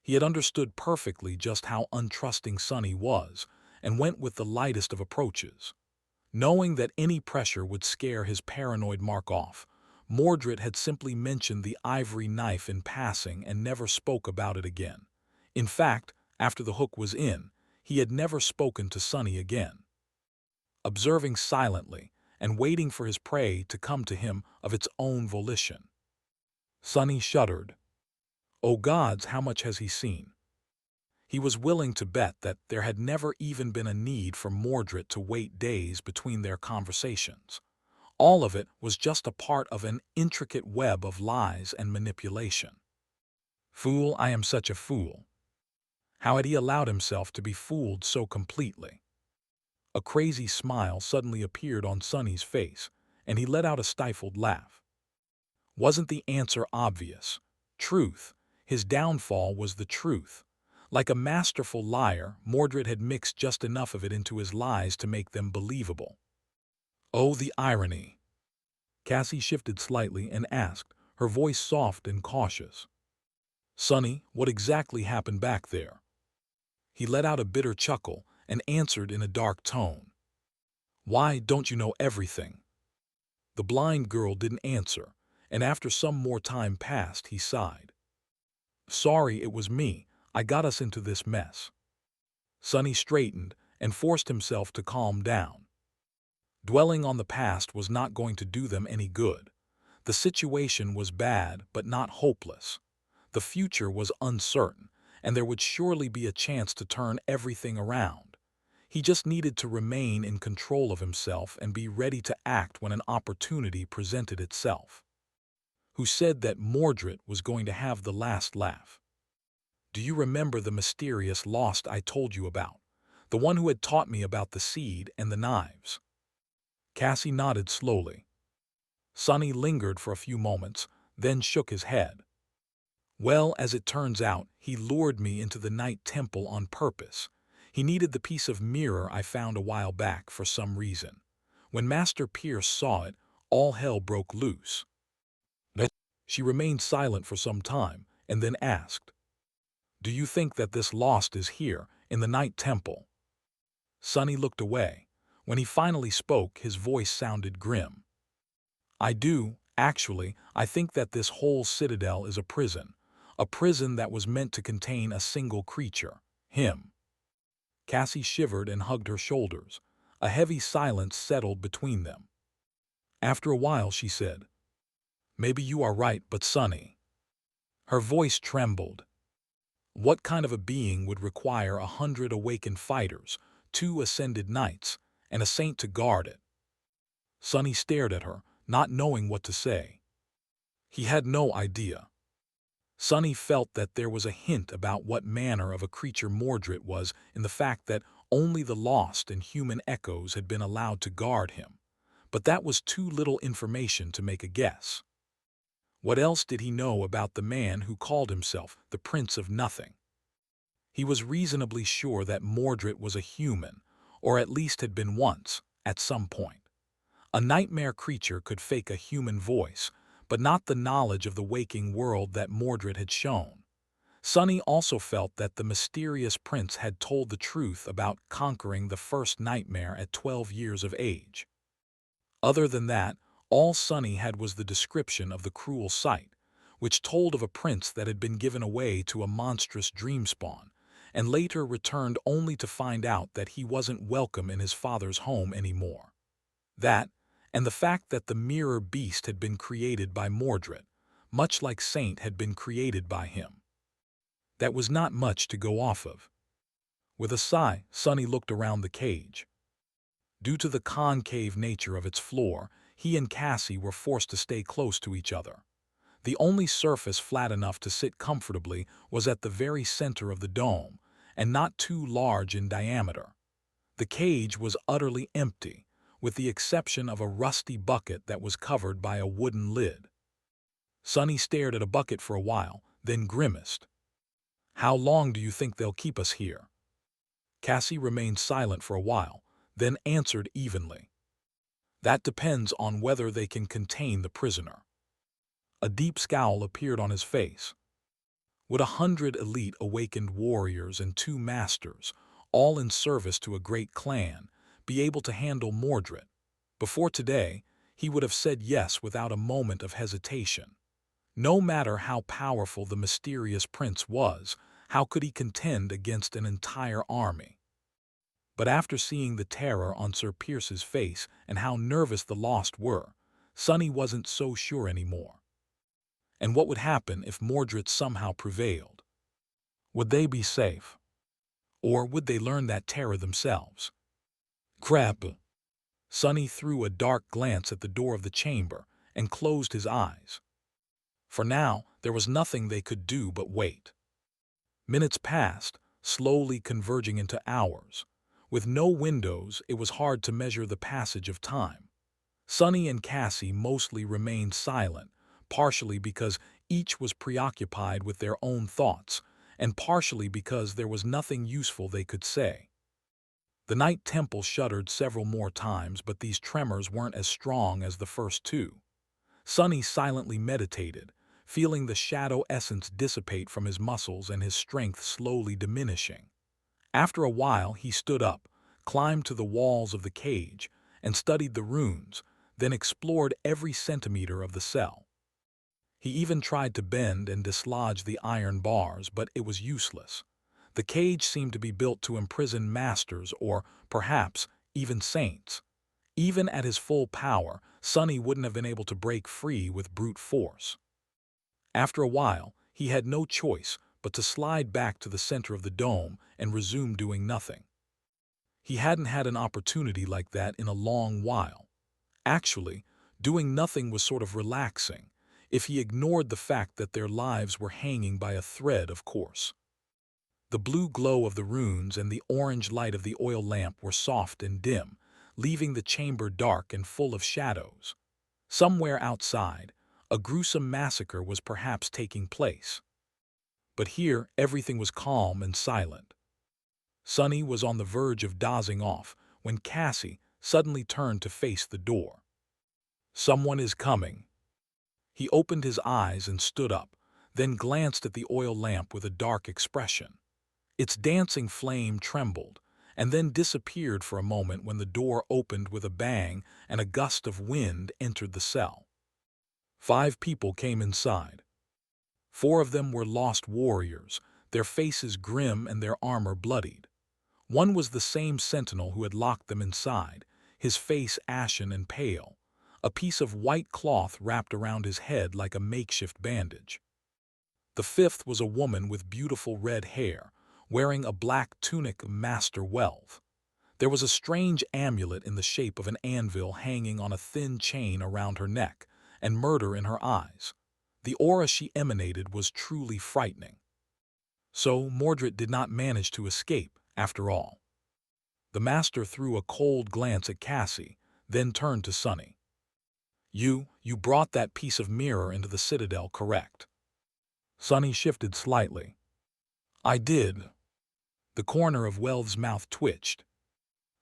[SPEAKER 1] He had understood perfectly just how untrusting Sonny was, and went with the lightest of approaches. Knowing that any pressure would scare his paranoid mark off, Mordred had simply mentioned the ivory knife in passing and never spoke about it again. In fact, after the hook was in, he had never spoken to Sonny again. Observing silently and waiting for his prey to come to him of its own volition. Sonny shuddered. Oh gods, how much has he seen? He was willing to bet that there had never even been a need for Mordred to wait days between their conversations. All of it was just a part of an intricate web of lies and manipulation. Fool, I am such a fool. How had he allowed himself to be fooled so completely? A crazy smile suddenly appeared on Sonny's face, and he let out a stifled laugh. Wasn't the answer obvious? Truth. His downfall was the truth. Like a masterful liar, Mordred had mixed just enough of it into his lies to make them believable. Oh, the irony! Cassie shifted slightly and asked, her voice soft and cautious. Sonny, what exactly happened back there? He let out a bitter chuckle and answered in a dark tone. Why don't you know everything? The blind girl didn't answer, and after some more time passed, he sighed. Sorry, it was me. I got us into this mess. Sonny straightened and forced himself to calm down. Dwelling on the past was not going to do them any good. The situation was bad, but not hopeless. The future was uncertain, and there would surely be a chance to turn everything around. He just needed to remain in control of himself and be ready to act when an opportunity presented itself. Who said that Mordred was going to have the last laugh? Do you remember the mysterious lost I told you about? The one who had taught me about the seed and the knives? Cassie nodded slowly. Sonny lingered for a few moments, then shook his head. Well, as it turns out, he lured me into the night temple on purpose. He needed the piece of mirror I found a while back for some reason. When Master Pierce saw it, all hell broke loose. She remained silent for some time, and then asked, Do you think that this lost is here, in the night temple? Sonny looked away. When he finally spoke, his voice sounded grim. I do, actually. I think that this whole citadel is a prison that was meant to contain a single creature, him. Cassie shivered and hugged her shoulders. A heavy silence settled between them. After a while, she said, Maybe you are right, but Sonny. Her voice trembled. What kind of a being would require 100 awakened fighters, 2 ascended knights, and a saint to guard it? Sonny stared at her, not knowing what to say. He had no idea. Sonny felt that there was a hint about what manner of a creature Mordred was in the fact that only the lost and human echoes had been allowed to guard him. But that was too little information to make a guess. What else did he know about the man who called himself the Prince of Nothing? He was reasonably sure that Mordred was a human, or at least had been once, at some point. A nightmare creature could fake a human voice, but not the knowledge of the waking world that Mordred had shown. Sonny also felt that the mysterious prince had told the truth about conquering the first nightmare at 12 years of age. Other than that, all Sonny had was the description of the cruel sight, which told of a prince that had been given away to a monstrous dream spawn, and later returned only to find out that he wasn't welcome in his father's home anymore. That, and the fact that the mirror beast had been created by Mordred, much like Saint had been created by him. That was not much to go off of. With a sigh, Sonny looked around the cage. Due to the concave nature of its floor, he and Cassie were forced to stay close to each other. The only surface flat enough to sit comfortably was at the very center of the dome, and not too large in diameter. The cage was utterly empty, with the exception of a rusty bucket that was covered by a wooden lid. Sonny stared at a bucket for a while, then grimaced. How long do you think they'll keep us here? Cassie remained silent for a while, then answered evenly. That depends on whether they can contain the prisoner. A deep scowl appeared on his face. Would 100 elite awakened warriors and 2 masters, all in service to a great clan, be able to handle Mordred? Before today, He would have said yes without a moment of hesitation. No matter how powerful the mysterious prince was, how could he contend against an entire army? But after seeing the terror on Sir Pierce's face and how nervous the Lost were, Sonny wasn't so sure anymore. And what would happen if Mordred somehow prevailed? Would they be safe? Or would they learn that terror themselves? Crap! Sonny threw a dark glance at the door of the chamber and closed his eyes. For now, there was nothing they could do but wait. Minutes passed, slowly converging into hours. With no windows, it was hard to measure the passage of time. Sonny and Cassie mostly remained silent, partially because each was preoccupied with their own thoughts, and partially because there was nothing useful they could say. The night temple shuddered several more times, but these tremors weren't as strong as the first two. Sonny silently meditated, feeling the shadow essence dissipate from his muscles and his strength slowly diminishing. After a while, he stood up, climbed to the walls of the cage, and studied the runes, then explored every centimeter of the cell. He even tried to bend and dislodge the iron bars, but it was useless. The cage seemed to be built to imprison masters or, perhaps, even saints. Even at his full power, Sonny wouldn't have been able to break free with brute force. After a while, he had no choice but to slide back to the center of the dome and resume doing nothing. He hadn't had an opportunity like that in a long while. Actually, doing nothing was sort of relaxing, if he ignored the fact that their lives were hanging by a thread, of course. The blue glow of the runes and the orange light of the oil lamp were soft and dim, leaving the chamber dark and full of shadows. Somewhere outside, a gruesome massacre was perhaps taking place. But here, everything was calm and silent. Sonny was on the verge of dozing off when Cassie suddenly turned to face the door. "Someone is coming." He opened his eyes and stood up, then glanced at the oil lamp with a dark expression. Its dancing flame trembled, and then disappeared for a moment when the door opened with a bang and a gust of wind entered the cell. 5 people came inside. 4 of them were lost warriors, their faces grim and their armor bloodied. One was the same sentinel who had locked them inside, his face ashen and pale, a piece of white cloth wrapped around his head like a makeshift bandage. The 5th was a woman with beautiful red hair, wearing a black tunic of master wealth. There was a strange amulet in the shape of an anvil hanging on a thin chain around her neck, and murder in her eyes. The aura she emanated was truly frightening. So Mordred did not manage to escape, after all. The master threw a cold glance at Cassie, then turned to Sonny. You brought that piece of mirror into the citadel, correct?" Sonny shifted slightly. "I did." The corner of Welv's mouth twitched.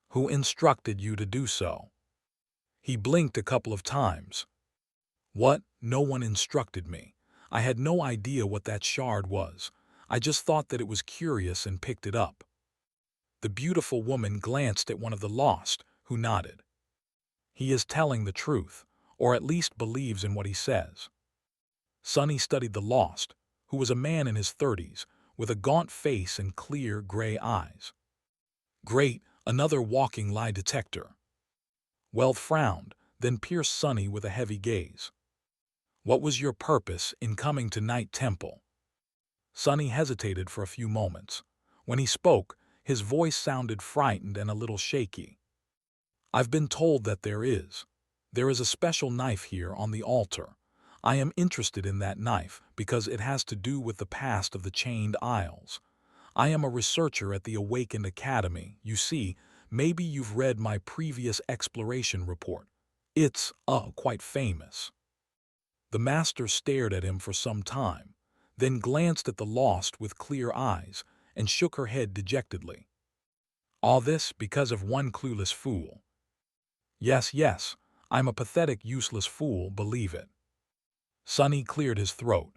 [SPEAKER 1] "Who instructed you to do so?" He blinked a couple of times. "What? No one instructed me. I had no idea what that shard was. I just thought that it was curious and picked it up." The beautiful woman glanced at one of the Lost, who nodded. "He is telling the truth, or at least believes in what he says." Sonny studied the Lost, who was a man in his 30s, with a gaunt face and clear gray eyes. "Great, another walking lie detector." Welv frowned, then pierced Sonny with a heavy gaze. "What was your purpose in coming to Night Temple?" Sonny hesitated for a few moments. When he spoke, his voice sounded frightened and a little shaky. "I've been told that there is a special knife here on the altar. I am interested in that knife because it has to do with the past of the Chained Isles. I am a researcher at the Awakened Academy. You see, maybe you've read my previous exploration report. It's, quite famous." The master stared at him for some time, then glanced at the Lost with clear eyes and shook her head dejectedly. "All this because of one clueless fool." Yes, I'm a pathetic, useless fool, believe it." Sonny cleared his throat.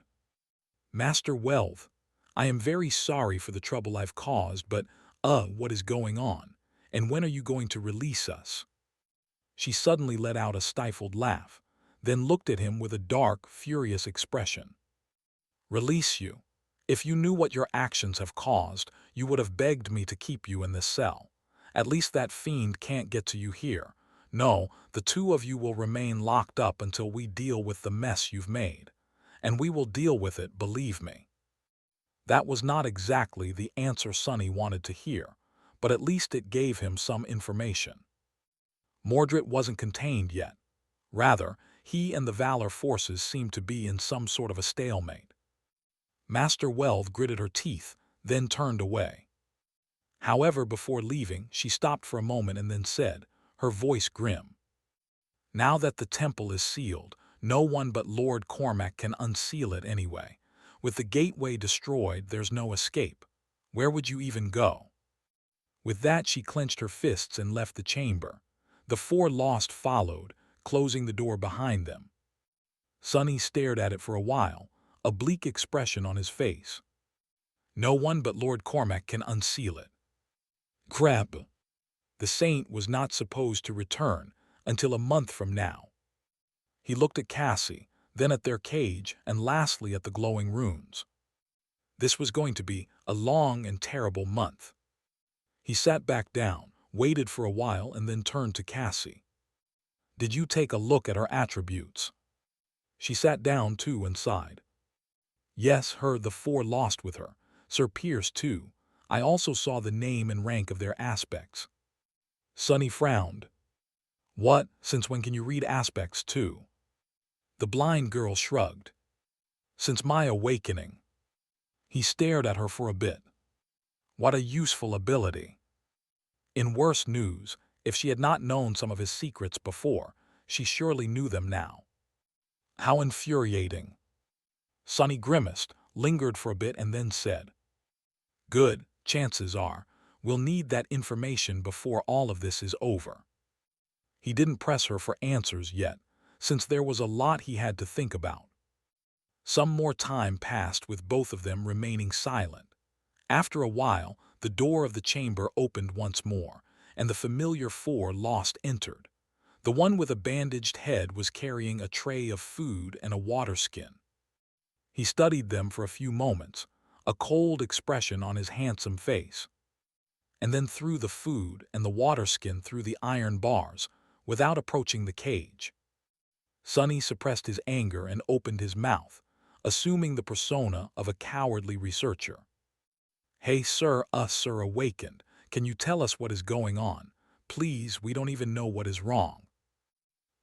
[SPEAKER 1] "Master Welv, I am very sorry for the trouble I've caused, but, what is going on? And when are you going to release us?" She suddenly let out a stifled laugh, then looked at him with a dark, furious expression. "Release you. If you knew what your actions have caused, you would have begged me to keep you in this cell. At least that fiend can't get to you here. No, the two of you will remain locked up until we deal with the mess you've made. And we will deal with it, believe me." That was not exactly the answer Sonny wanted to hear, but at least it gave him some information. Mordred wasn't contained yet. Rather, he and the Valor forces seemed to be in some sort of a stalemate. Master Weld gritted her teeth, then turned away. However, before leaving, she stopped for a moment and then said, her voice grim, "Now that the temple is sealed, no one but Lord Cormac can unseal it anyway. With the gateway destroyed, there's no escape. Where would you even go?" With that, she clenched her fists and left the chamber. The four lost followed, closing the door behind them. Sonny stared at it for a while, a bleak expression on his face. No one but Lord Cormac can unseal it. Crap. The saint was not supposed to return until a month from now. He looked at Cassie, then at their cage, and lastly at the glowing runes. This was going to be a long and terrible month. He sat back down, waited for a while, and then turned to Cassie. "Did you take a look at her attributes?" She sat down too and sighed. "Yes, the four lost with her. Sir Pierce too. I also saw the name and rank of their aspects." Sonny frowned. "What? Since when can you read aspects too?" The blind girl shrugged. "Since my awakening." He stared at her for a bit. What a useful ability. In worse news, if she had not known some of his secrets before, she surely knew them now. How infuriating. Sonny grimaced, lingered for a bit, and then said, "Good, chances are we'll need that information before all of this is over." He didn't press her for answers yet, since there was a lot he had to think about. Some more time passed with both of them remaining silent. After a while, the door of the chamber opened once more, and the familiar four lost entered. The one with a bandaged head was carrying a tray of food and a water skin. He studied them for a few moments, a cold expression on his handsome face, and then threw the food and the water skin through the iron bars without approaching the cage. Sonny suppressed his anger and opened his mouth, assuming the persona of a cowardly researcher. "Hey, sir awakened. Can you tell us what is going on? Please, we don't even know what is wrong."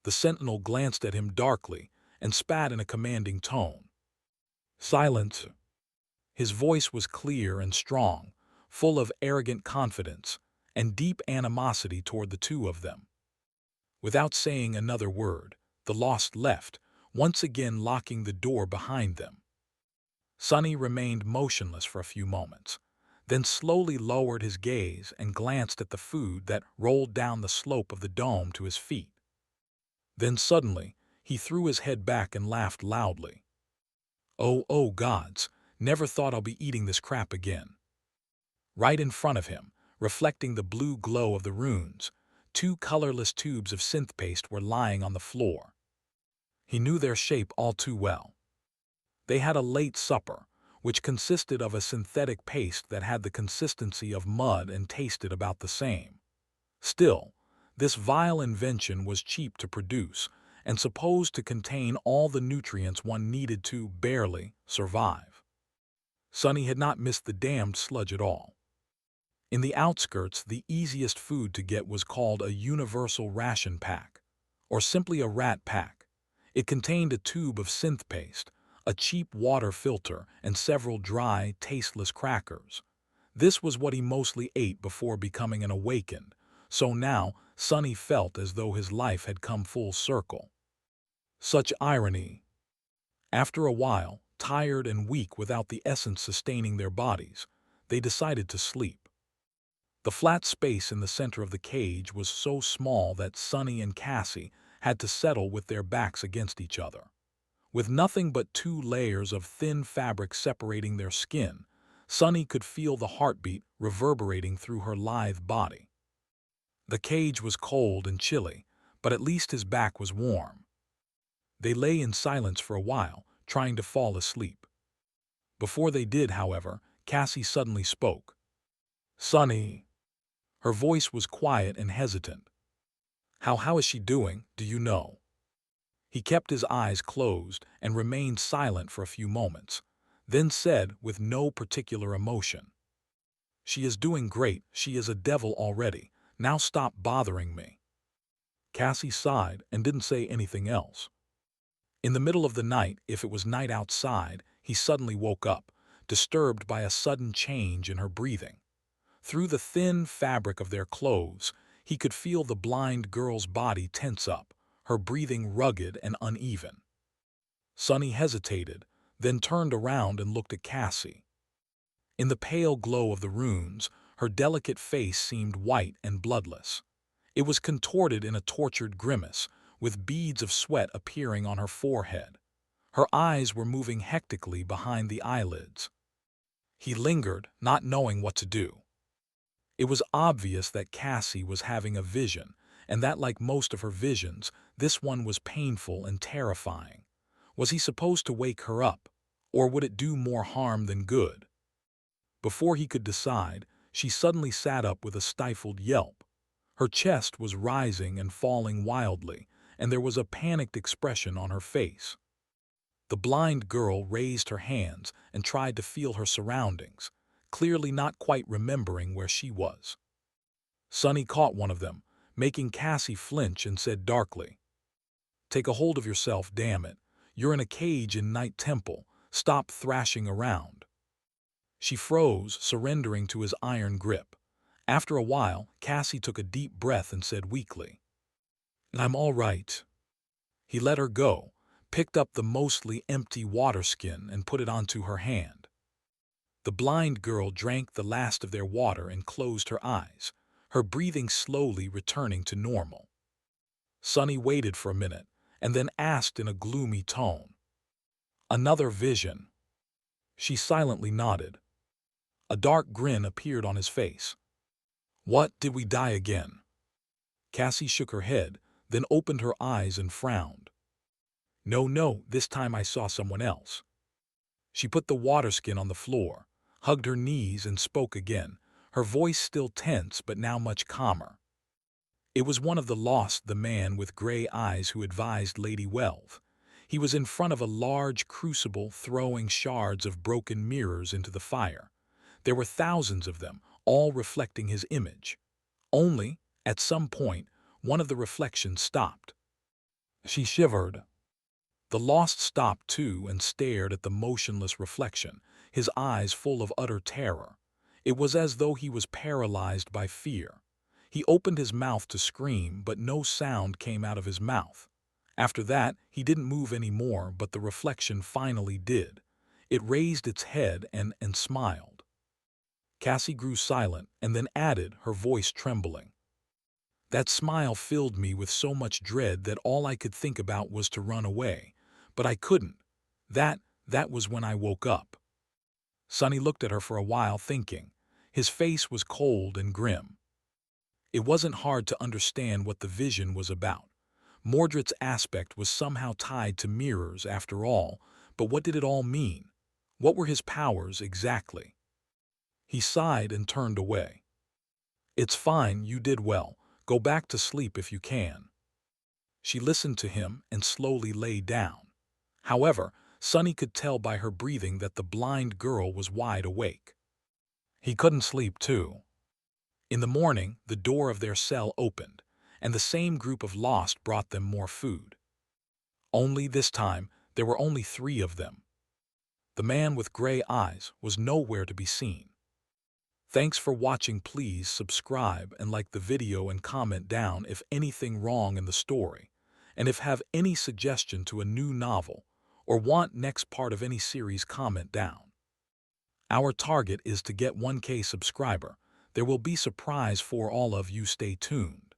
[SPEAKER 1] The sentinel glanced at him darkly and spat in a commanding tone. "Silence." His voice was clear and strong, full of arrogant confidence and deep animosity toward the two of them. Without saying another word, the lost left, once again locking the door behind them. Sonny remained motionless for a few moments, then slowly lowered his gaze and glanced at the food that rolled down the slope of the dome to his feet. Then suddenly, he threw his head back and laughed loudly. Oh gods, never thought I'll be eating this crap again." Right in front of him, reflecting the blue glow of the runes, two colorless tubes of synth paste were lying on the floor. He knew their shape all too well. They had a late supper, which consisted of a synthetic paste that had the consistency of mud and tasted about the same. Still, this vile invention was cheap to produce and supposed to contain all the nutrients one needed to barely survive. Sonny had not missed the damned sludge at all. In the outskirts, the easiest food to get was called a universal ration pack, or simply a rat pack. It contained a tube of synth paste, a cheap water filter, and several dry, tasteless crackers. This was what he mostly ate before becoming an awakened, so now Sonny felt as though his life had come full circle. Such irony. After a while, tired and weak without the essence sustaining their bodies, they decided to sleep. The flat space in the center of the cage was so small that Sonny and Cassie had to settle with their backs against each other. With nothing but 2 layers of thin fabric separating their skin, Sonny could feel the heartbeat reverberating through her lithe body. The cage was cold and chilly, but at least his back was warm. They lay in silence for a while, trying to fall asleep. Before they did, however, Cassie suddenly spoke. "Sonny." Her voice was quiet and hesitant. How is she doing, do you know?" He kept his eyes closed and remained silent for a few moments, then said with no particular emotion, "She is doing great. She is a devil already. Now stop bothering me." Cassie sighed and didn't say anything else. In the middle of the night, if it was night outside, he suddenly woke up, disturbed by a sudden change in her breathing. Through the thin fabric of their clothes, he could feel the blind girl's body tense up, her breathing rugged and uneven. Sonny hesitated, then turned around and looked at Cassie. In the pale glow of the runes, her delicate face seemed white and bloodless. It was contorted in a tortured grimace, with beads of sweat appearing on her forehead. Her eyes were moving hectically behind the eyelids. He lingered, not knowing what to do. It was obvious that Cassie was having a vision, and that, like most of her visions, this one was painful and terrifying. Was he supposed to wake her up, or would it do more harm than good? Before he could decide, she suddenly sat up with a stifled yelp. Her chest was rising and falling wildly, and there was a panicked expression on her face. The blind girl raised her hands and tried to feel her surroundings, clearly not quite remembering where she was. Sonny caught one of them, making Cassie flinch, and said darkly, "Take a hold of yourself, damn it. You're in a cage in Night Temple. Stop thrashing around." She froze, surrendering to his iron grip. After a while, Cassie took a deep breath and said weakly, "I'm all right." He let her go, picked up the mostly empty water skin and put it onto her hand. The blind girl drank the last of their water and closed her eyes, her breathing slowly returning to normal. Sonny waited for a minute and then asked in a gloomy tone, "Another vision?" She silently nodded. A dark grin appeared on his face. "What, did we die again?" Cassie shook her head, then opened her eyes and frowned. No, this time I saw someone else." She put the water skin on the floor, hugged her knees and spoke again, her voice still tense but now much calmer. "It was one of the lost, the man with gray eyes who advised Lady Welv. He was in front of a large crucible throwing shards of broken mirrors into the fire. There were thousands of them, all reflecting his image. Only, at some point, one of the reflections stopped." She shivered. The lost stopped too and stared at the motionless reflection, his eyes full of utter terror. It was as though he was paralyzed by fear. He opened his mouth to scream, but no sound came out of his mouth. After that, he didn't move any more, but the reflection finally did. It raised its head and smiled. Cassie grew silent and then added, her voice trembling, "That smile filled me with so much dread that all I could think about was to run away. But I couldn't. That was when I woke up." Sonny looked at her for a while, thinking. His face was cold and grim. It wasn't hard to understand what the vision was about. Mordred's aspect was somehow tied to mirrors after all, but what did it all mean? What were his powers exactly? He sighed and turned away. "It's fine, you did well. Go back to sleep if you can." She listened to him and slowly lay down. However, Sonny could tell by her breathing that the blind girl was wide awake. He couldn't sleep too. In the morning, the door of their cell opened, and the same group of lost brought them more food. Only this time, there were only 3 of them. The man with gray eyes was nowhere to be seen. Thanks for watching. Please subscribe and like the video and comment down if anything wrong in the story, and if have any suggestion to a new novel or want next part of any series, comment down. Our target is to get 1K subscriber. There will be surprise for all of you. Stay tuned.